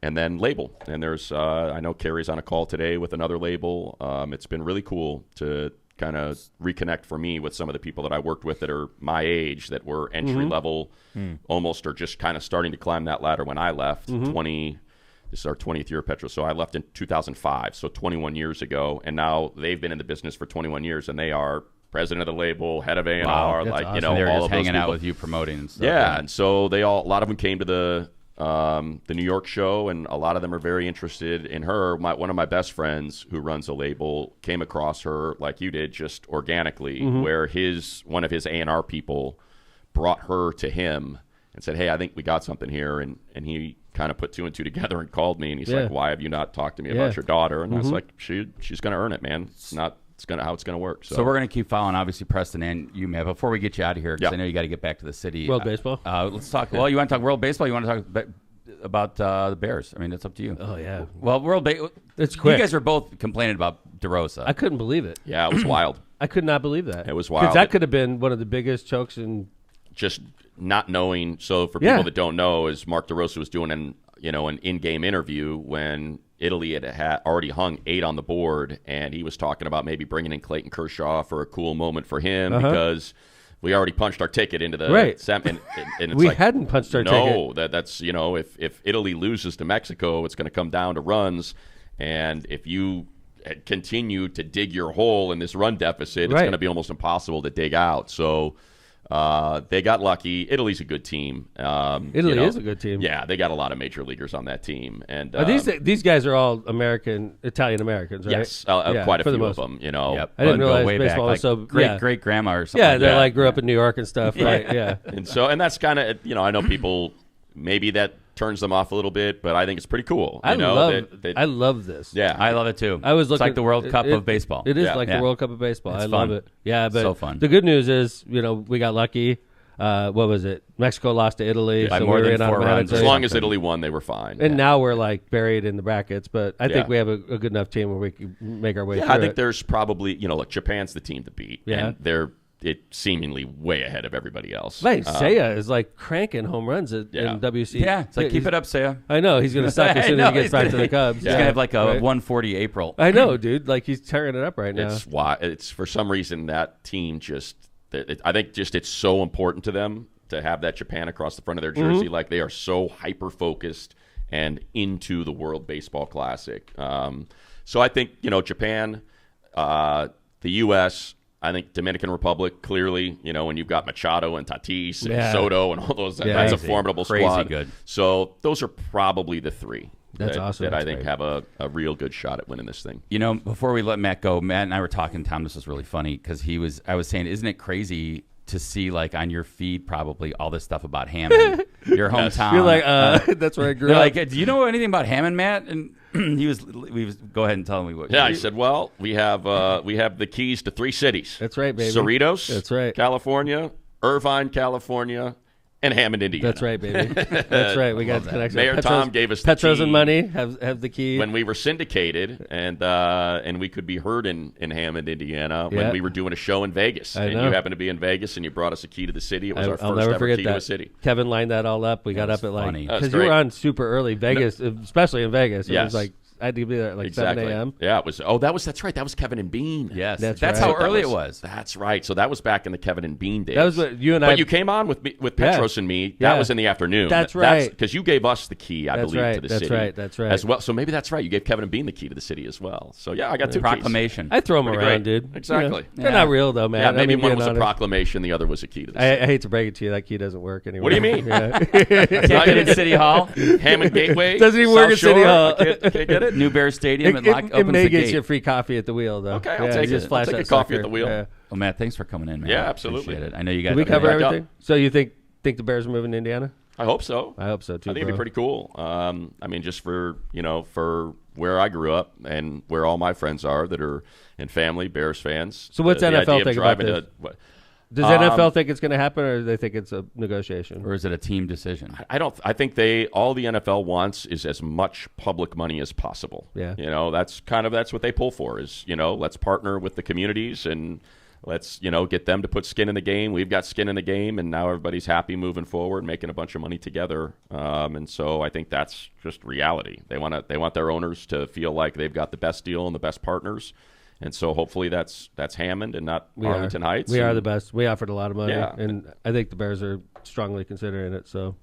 then label. And there's, I know Carrie's on a call today with another label. It's been really cool to kind of reconnect for me with some of the people that I worked with that are my age, that were entry level, almost, or just kind of starting to climb that ladder when I left. This is our 20th year of Petros. So I left in 2005, so 21 years ago, and now they've been in the business for 21 years, and they are president of the label, head of A&R, wow, like awesome. They're all just of those hanging people. out with you, promoting and stuff. Yeah, and so a lot of them came to the New York show, and a lot of them are very interested in her. One of my best friends who runs a label came across her like you did, just organically, where one of his A&R people brought her to him and said, "Hey, I think we got something here," and he kind of put 2 and 2 together and called me, and he's like, "Why have you not talked to me about your daughter?" And I was like, "She's going to earn it, man. It's how it's going to work." So we're going to keep following, obviously, Prestyn and you, Matt. Before we get you out of here, because I know you got to get back to the city. World baseball. Let's talk. Well, you want to talk World Baseball? You want to talk about the Bears? I mean, it's up to you. Oh yeah. Well, World Baseball. It's quick. You guys are both complaining about DeRosa. I couldn't believe it. Yeah, it was wild. I could not believe that. It was wild. Because that could have been one of the biggest chokes in. Just not knowing. So for people that don't know, is Mark DeRosa was doing an in-game interview when Italy had already hung 8 on the board, and he was talking about maybe bringing in Clayton Kershaw for a cool moment for him because we already punched our ticket into the sem, and it's we hadn't punched our ticket. No, that's if Italy loses to Mexico, it's going to come down to runs, and if you continue to dig your hole in this run deficit, it's going to be almost impossible to dig out. So. They got lucky. Italy's a good team. Italy is a good team. Yeah, they got a lot of major leaguers on that team. And these guys are all Italian Americans, right? Yes, quite a few of them. Yep. I didn't realize way baseball back, was so great grandma or something. Yeah, like they that. grew up in New York and stuff, right? Yeah. And that's kind of I know people maybe that turns them off a little bit, but I think it's pretty cool. I love this. Yeah, I love it too. It's like the World Cup of baseball. It is like the World Cup of baseball. It's I fun. love it. Yeah, but so fun. The good news is, we got lucky. what was it? Mexico lost to Italy. By so more we were than in 4 automatic runs. As race. long as Italy won, they were fine. And now we're like buried in the brackets, but I think Yeah. we have a good enough team where we can make our way through I think it. there's probably, look, Japan's the team to beat. Yeah. And they're seemingly way ahead of everybody else. Like, Seiya is like cranking home runs in WC. Yeah, it's like, keep it up, Seiya. I know. He's going to suck as soon as he gets back to the Cubs. He's going to have like a 140 April. I know, dude. Like, he's tearing it up right now. It's for some reason that team I think it's so important to them to have that Japan across the front of their jersey. Like, they are so hyper-focused and into the World Baseball Classic. So I think, Japan, the U.S., I think Dominican Republic, clearly, when you've got Machado and Tatis and Soto and all those, that's a formidable squad. Good. So those are probably the three That's awesome. that That's I think great. have a real good shot at winning this thing. Before we let Matt go, Matt and I were talking, Tom, this was really funny because I was saying, isn't it crazy to see like on your feed probably all this stuff about Hammond, your hometown? You're like, that's where I grew They're up. like, do you know anything about Hammond, Matt? And go ahead and tell me what. Yeah, I said, well, we have the keys to 3 cities. That's right, baby. Cerritos, That's right. California, Irvine, California, and Hammond, Indiana. That's right, baby. That's right. We got the connection. Mayor Tom gave us the Petros key and Money have the key. when we were syndicated, and we could be heard in Hammond, Indiana, when we were doing a show in Vegas. I and know. you happened to be in Vegas, and you brought us a key to the city. It was our I'll first never ever forget key that. to a city. Kevin lined that all up. We got That's up at funny. That's because you were great. on super early Vegas, especially in Vegas. It Yes. was like I had to be there at like Exactly. 7 a.m. Yeah, it was. Oh, that's right. That was Kevin and Bean. Yes, That's that's right. how That early it was. That's right. So that was back in the Kevin and Bean days. That was what you and But I. you came on with Petros and me. Yeah. That was in the afternoon. That's right. Because you gave us the key, I That's believe, right. to the That's city. right. That's right. As well. So maybe that's right. You gave Kevin and Bean the key to the city as well. So yeah, I got 2 keys. Proclamation. I throw them Pretty around, great. dude. Exactly. They're not real though, man. Yeah, maybe I mean, one being was a honest. proclamation, the other was a key to the I city. hate to break it to you, that key doesn't work anymore. What do you mean? Yeah. Can't get in City Hall. Hammond Gateway. Doesn't even South work at City Shore. Hall. I can't get it. New Bear Stadium It opens may the get gate. you free coffee at the wheel, though. Okay, I'll Yeah, take just it. flash I'll take that a coffee sucker. at the wheel. Yeah. Well, Matt, thanks for coming in, man. Yeah, absolutely. Appreciate it. I know you got. Did we cover back up. everything? So you think the Bears are moving to Indiana? I hope so. I hope so too. I think it'd be bro. pretty cool. I mean, just for where I grew up and where all my friends are that are in family Bears fans. So what's the NFL idea of think about driving this? To, Does NFL think it's going to happen, or do they think it's a negotiation? Or is it a team decision? I don't. I think all the NFL wants is as much public money as possible. Yeah. That's what they pull for. Is let's partner with the communities and let's get them to put skin in the game. We've got skin in the game, and now everybody's happy moving forward, making a bunch of money together. And so I think that's just reality. They want their owners to feel like they've got the best deal and the best partners. And so hopefully that's Hammond and not Arlington Heights. We are the best. We offered a lot of money, Yeah. and I think the Bears are strongly considering it. So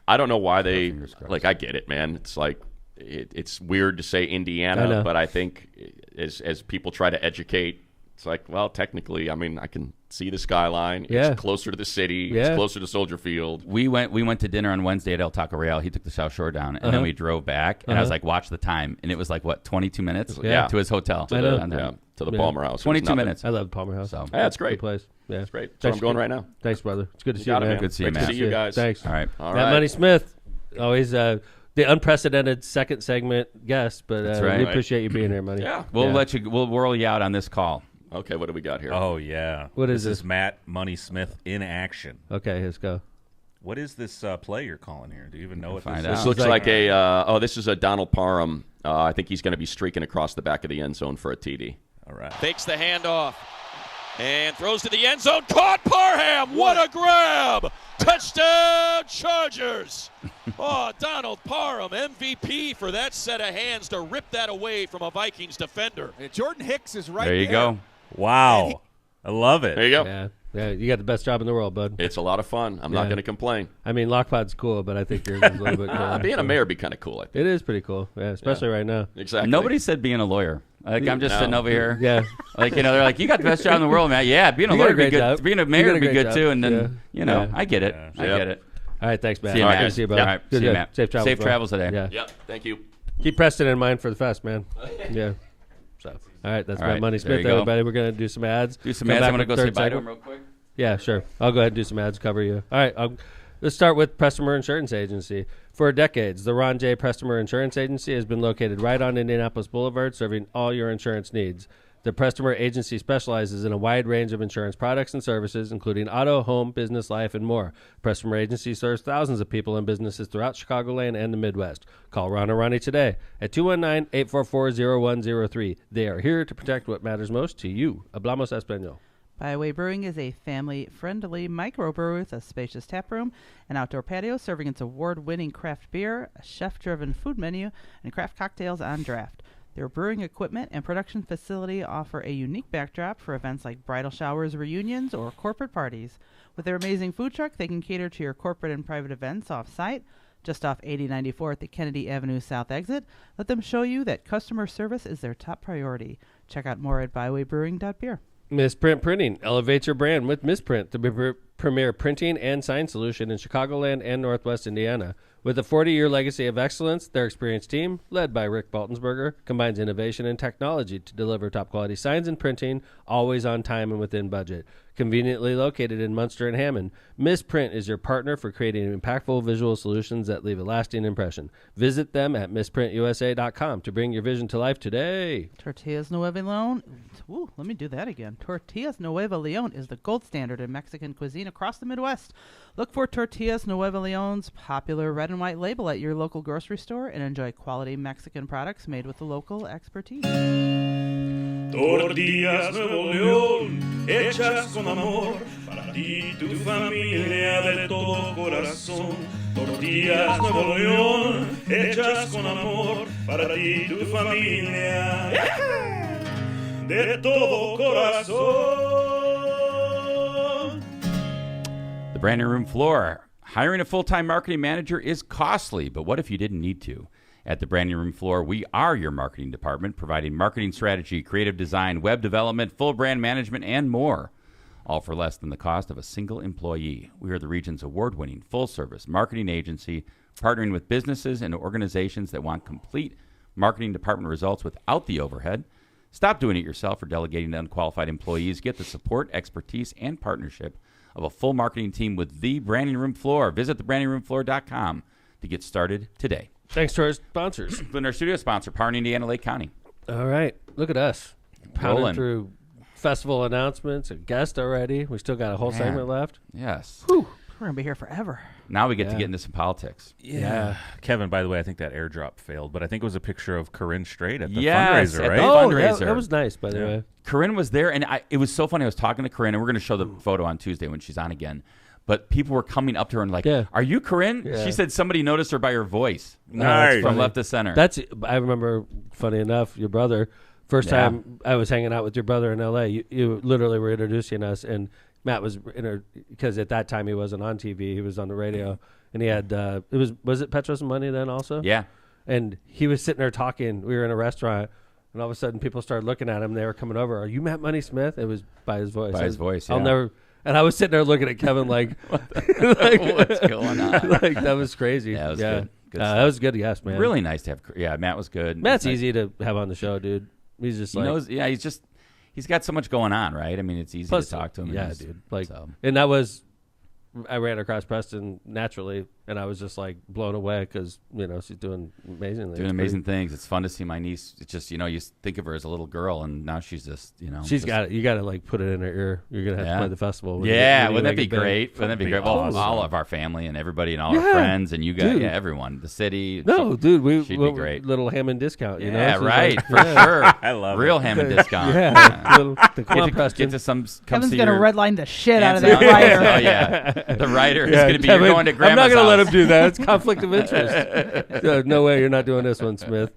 I don't know why they I get it, man. It's like it's weird to say Indiana, but I think as people try to educate, it's like, well, technically, I mean, I can see the skyline. Yeah. It's closer to the city. Yeah. It's closer to Soldier Field. We went to dinner on Wednesday at El Taco Real. He took the South Shore down, and then we drove back. And I was like, watch the time, and it was like 22 minutes Yeah. to his hotel. To the Palmer House. It was 22 nothing. minutes. I love Palmer House. So Yeah, it's great. Good place. Yeah, It's great. So I'm going right now. Thanks, brother. It's good to see got you, it, man. man. Good to see you, Great to man. see you guys. Thanks. All right. All Matt right. Money Smith, always the unprecedented second segment guest, but That's right. we appreciate you being here, Money. Yeah. We'll whirl you out on this call. Okay, what do we got here? Oh, yeah. What is this? this? Is Matt Money Smith in action. Okay, let's go. What is this play you're calling here? Do you even know what Find this out. is? This looks like this is a Donald Parham. I think he's going to be streaking across the back of the end zone for a TD. All right. Fakes the handoff and throws to the end zone. Caught Parham. What a grab. Touchdown Chargers. Oh, Donald Parham, MVP for that set of hands to rip that away from a Vikings defender. Jordan Hicks is right There you go. Wow. I love it. There you go. Yeah, you got the best job in the world, bud. It's a lot of fun. I'm not going to complain. I mean, Lockpod's cool, but I think yours is a little bit cooler. Being a mayor would be kind of cool, I think. It is pretty cool, especially right now. Exactly. Nobody said being a lawyer. Like I'm just No. sitting over here. Yeah. Like they're like, you got the best job in the world, man. Yeah, being a You got a lawyer would be great good. job. Being a You mayor got a would be great good job. too. And then Yeah. I get it. I get it. All right, thanks, Matt. See you, Good Matt. to see you, bro. All right, Good see you, to- Matt. Safe travels. Safe bro. travels today. Yeah. Yep. Thank you. Keep Prestyn in mind for the fest, man. Yeah. So, all right, that's All Matt right, Money there Smith, you go. everybody. We're going to do some ads. Do some Come ads. back I'm going to with go the say third bye to him segment. real quick. Yeah, sure. I'll go ahead and do some ads, cover you. All right, let's start with Prestyn Insurance Agency. For decades, the Ron J. Prestyn Insurance Agency has been located right on Indianapolis Boulevard, serving all your insurance needs. The Prestyn Agency specializes in a wide range of insurance products and services, including auto, home, business, life, and more. Prestyn Agency serves thousands of people and businesses throughout Chicagoland and the Midwest. Call Ron or Ronnie today at 219-844-0103. They are here to protect what matters most to you. Hablamos Español. Byway Brewing is a family-friendly microbrew with a spacious tap room, an outdoor patio serving its award-winning craft beer, a chef-driven food menu, and craft cocktails on draft. Their brewing equipment and production facility offer a unique backdrop for events like bridal showers, reunions, or corporate parties. With their amazing food truck, they can cater to your corporate and private events off-site. Just off 8094 at the Kennedy Avenue South exit, let them show you that customer service is their top priority. Check out more at bywaybrewing.beer. Misprint Printing. Elevate your brand with Misprint, the premier printing and sign solution in Chicagoland and Northwest Indiana. With a 40-year legacy of excellence, their experienced team, led by Rick Baltensberger, combines innovation and technology to deliver top-quality signs and printing, always on time and within budget. Conveniently located in Munster and Hammond, Misprint is your partner for creating impactful visual solutions that leave a lasting impression. Visit them at misprintusa.com to bring your vision to life today. Tortillas Nueva Leon. Ooh, let me do that again. Tortillas Nueva Leon is the gold standard in Mexican cuisine across the Midwest. Look for Tortillas Nueva Leon's popular red and white label at your local grocery store and enjoy quality Mexican products made with the local expertise. Tortillas Nuevo León, hechas con amor, para ti y tu familia de todo corazón. Tortillas Nuevo León, hechas con amor, para ti y tu familia de todo corazón. The brand new room floor. Hiring a full-time marketing manager is costly, but what if you didn't need to? At the Brand New Room Floor, we are your marketing department, providing marketing strategy, creative design, web development, full brand management, and more, all for less than the cost of a single employee. We are the region's award-winning, full-service marketing agency, partnering with businesses and organizations that want complete marketing department results without the overhead. Stop doing it yourself or delegating to unqualified employees. Get the support, expertise, and partnership of a full marketing team with the Brand New Room Floor. Visit thebrandnewroomfloor.com to get started today. Thanks to our sponsors. And our studio sponsor, Parn, Indiana, Lake County. All right. Look at us. Pounding Rolling through festival announcements, a guest already. We still got a whole segment left. Yes. Whew. We're going to be here forever. Now we get to get into some politics. Yeah. Kevin, by the way, I think that airdrop failed, but I think it was a picture of Corinne Strait at the Yes, fundraiser, at right? the Oh, fundraiser. that was nice, by the way. Corinne was there, and it was so funny. I was talking to Corinne, and we're going to show the photo on Tuesday when she's on again. But people were coming up to her and like, Yeah. "Are you Corinne?" Yeah. She said somebody noticed her by her voice. Nice. From left to center. I remember, funny enough, your brother, first Yeah. time I was hanging out with your brother in L.A., you literally were introducing us, and Matt was, because at that time he wasn't on TV, he was on the radio, and he had, was it Petros and Money then also? Yeah. And he was sitting there talking, we were in a restaurant, and all of a sudden people started looking at him, they were coming over, "Are you Matt Money Smith?" It was by his voice. By his voice, I'll yeah. never... And I was sitting there looking at Kevin like, What's going on? like that was crazy. Yeah, it was good. Good that was good. Yes, man. Really nice to have. Yeah, Matt was good. Matt's It's nice. easy to have on the show, dude. He's just He like, knows. Yeah, he's got so much going on, right? I mean, it's easy plus, to talk to him. Yeah, and dude. Like, so. and that was, I ran across Prestyn naturally, and I was just like blown away because she's doing amazingly. Doing amazing things. It's fun to see my niece. It's just you think of her as a little girl, and now she's just she's got it. You got to like put it in her ear. You're gonna have to play the festival. When wouldn't that you be make it big. great? Wouldn't that be great? Well, awesome. all of our family and everybody and all our friends and you guys, Dude. everyone, the city. No, dude, she'd be great. Little Hammond discount. Yeah, So right, like, for sure. I love real it. Hammond discount. Yeah, come on, Get Prestyn. to some. Come Kevin's see going to your redline the shit out of Nancy- that writer. Oh yeah, the writer is Yeah, going to be. Kevin, You're going to I'm grandma's not gonna let house. him do that. It's conflict of interest. No way, you're not doing this one, Smith.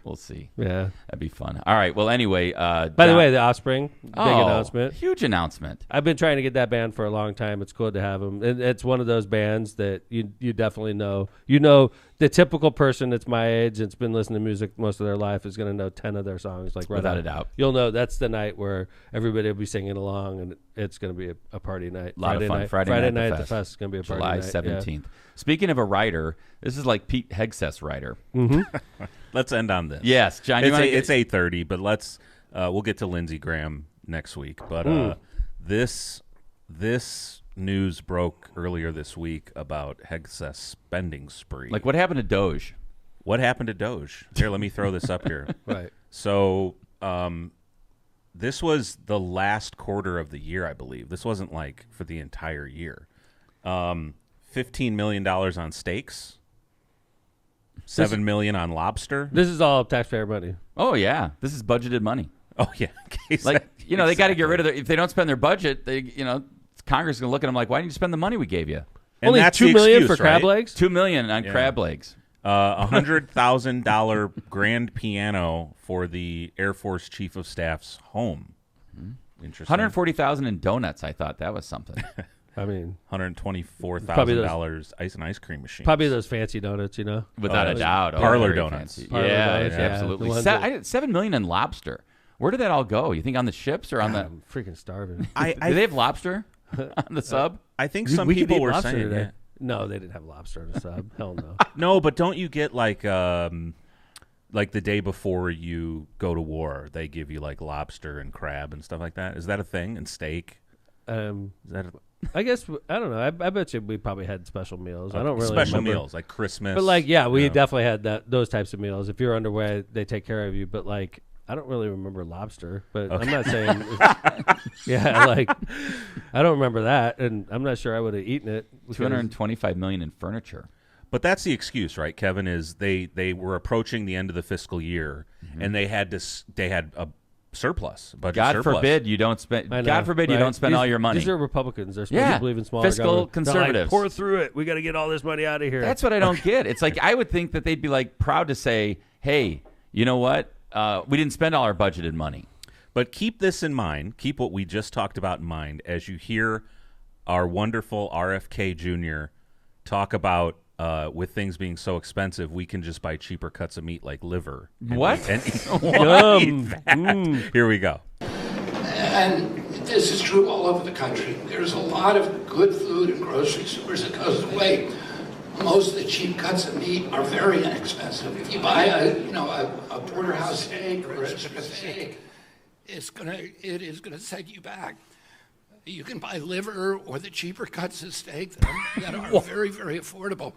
We'll see. Yeah. That'd be fun. All right. Well, anyway. By the way, the Offspring, big announcement. Huge announcement. I've been trying to get that band for a long time. It's cool to have them. It's one of those bands that you definitely know. You know, the typical person that's my age that's been listening to music most of their life is going to know 10 of their songs. Like right Without out. a doubt. You'll know that's the night where everybody will be singing along, and it's going to be a party night. A lot of fun. Friday night at the fest is going to be a party July night. 17th. Speaking of a writer, this is like Pete Hegseth's writer. Let's end on this. Yes, John. It's 8:30, but let's we'll get to Lindsey Graham next week. But this news broke earlier this week about Hegseth's spending spree. Like what happened to Doge? What happened to Doge? Here, let me throw this up here. Right. So this was the last quarter of the year, I believe. This wasn't like for the entire year. $15 million on steaks, $7 million on lobster. This is all taxpayer money. Oh yeah, this is budgeted money. Oh yeah, like they got to get rid of if they don't spend their budget, Congress is gonna look at them like, why didn't you spend the money we gave you? And only that's $2 million for crab right? legs. $2 million on crab legs. $100,000 grand piano for the Air Force Chief of Staff's home. Interesting. $140,000 in donuts. I thought that was something. I mean, $124,000 ice cream machine. Probably those fancy donuts, Without a doubt. Parlor donuts. Yeah, absolutely. $7 million in lobster. Where did that all go? You think on the ships or on the? I'm freaking starving. Do they have lobster on the sub? I think some people were saying today. No, they didn't have lobster on the sub. Hell no. No, but don't you get like the day before you go to war, they give you like lobster and crab and stuff like that? Is that a thing? And steak? Is that I guess I don't know. I bet you we probably had special meals. I don't really special remember. meals like Christmas. But we definitely had those types of meals. If you're underway, they take care of you. But I don't really remember lobster. But I'm not saying. I don't remember that, and I'm not sure I would have eaten it. $225 million in furniture. But that's the excuse, right, Kevin? Is they were approaching the end of the fiscal year, and they had a surplus. God forbid you don't spend. God forbid you don't spend all your money. These are Republicans. They're supposed to believe in smaller fiscal government. conservatives. Pour through it. We got to get all this money out of here. That's what I don't get. It's like I would think that they'd be like proud to say, "Hey, you know what? We didn't spend all our budgeted money." But keep this in mind. Keep what we just talked about in mind as you hear our wonderful RFK Jr. talk about. With things being so expensive, we can just buy cheaper cuts of meat like liver. What? Here we go. And this is true all over the country. There's a lot of good food in grocery stores that goes away. Most of the cheap cuts of meat are very inexpensive. If you buy a porterhouse steak or a strip steak, it is gonna set you back. You can buy liver or the cheaper cuts of steak that are very, very affordable.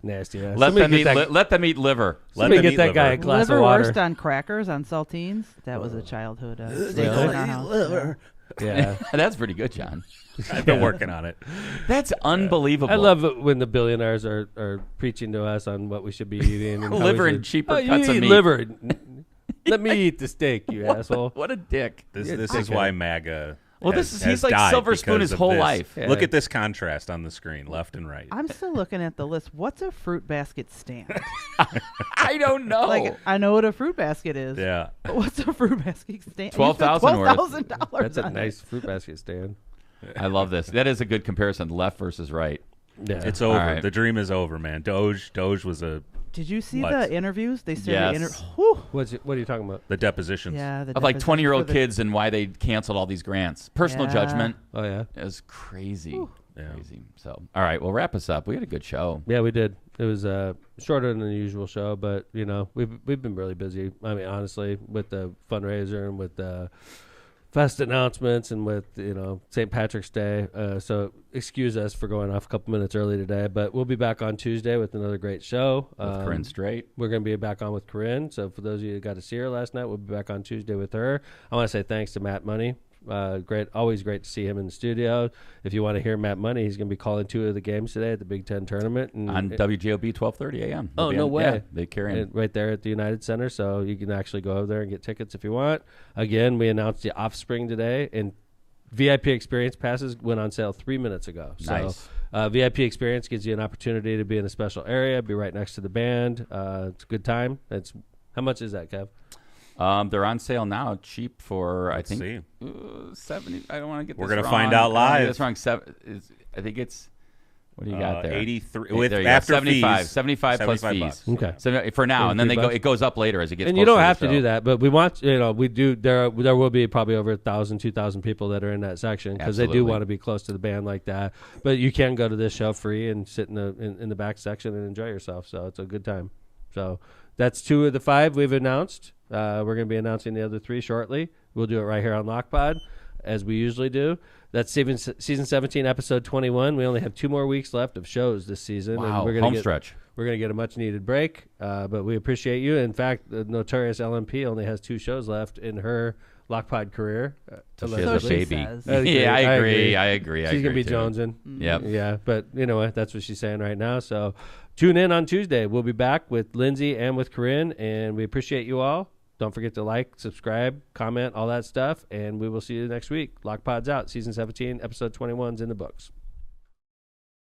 Nasty ass. Let them eat liver. Let me get that guy a glass liver of water. Roast on crackers on saltines. That was a childhood staple in our house. Liver. Yeah. That's pretty good, John. I've been working on it. That's unbelievable. I love it when the billionaires are preaching to us on what we should be eating. And liver and cheaper cuts you of eat meat. Liver. Let me eat the steak, you asshole. What a dick. This is why MAGA. Well, he's like Silver Spoon his whole life. Yeah. Look at this contrast on the screen, left and right. I'm still looking at the list. What's a fruit basket stand? I don't know. I know what a fruit basket is. Yeah. But what's a fruit basket stand? $12,000 That's a nice fruit basket stand. I love this. That is a good comparison, left versus right. Yeah. It's over. Right. The dream is over, man. Doge was a... Did you see the interviews? They said what are you talking about? The depositions. Yeah, of like 20-year-old kids and why they canceled all these grants. Personal judgment. Oh yeah, it was crazy. Yeah. Crazy. So, all right, well, wrap us up. We had a good show. Yeah, we did. It was shorter than the usual show, but we've been really busy. I mean, honestly, with the fundraiser and with the fest announcements and with St. Patrick's Day. So excuse us for going off a couple minutes early today, but we'll be back on Tuesday with another great show. With Corinne Strait. We're going to be back on with Corinne. So for those of you that got to see her last night, we'll be back on Tuesday with her. I want to say thanks to Matt Money. Always great to see him in the studio. If you want to hear Matt Money, he's going to be calling 2 of the games today at the Big Ten tournament on WJOB 12:30 a.m. Oh, no way! Yeah, they carry him right there at the United Center, so you can actually go over there and get tickets if you want. Again, we announced the Offspring today, and VIP experience passes went on sale 3 minutes ago. Nice. So VIP experience gives you an opportunity to be in a special area, be right next to the band. It's a good time. How much is that, Kev? They're on sale now, cheap for Let's see. 70. I don't want to get. We're going to find out live. That's wrong. I think it's. What do you got there? 83 with after 75, fees. 75 plus fees. Bucks. Okay. So for now, and then it goes up later as it gets. And closer you don't to have the to show. do that, but we want we do. There will be probably over 1,000, 2,000 people that are in that section because they do want to be close to the band like that. But you can go to this show free and sit in the back section and enjoy yourself. So it's a good time. So that's 2 of the 5 we've announced. We're going to be announcing the other 3 shortly. We'll do it right here on Lockpod, as we usually do. That's season 17, episode 21. We only have 2 more weeks left of shows this season. Wow, and we're home stretch. We're going to get a much-needed break, but we appreciate you. In fact, the notorious LMP only has 2 shows left in her Lockpod career. So she has a baby. says. I agree. She's gonna be too. jonesing. Yep. Yeah, but you know what? That's what she's saying right now. So tune in on Tuesday. We'll be back with Lindsay and with Corinne, and we appreciate you all. Don't forget to like, subscribe, comment, all that stuff, and we will see you next week. Lockpod's out. Season 17, episode 21's in the books.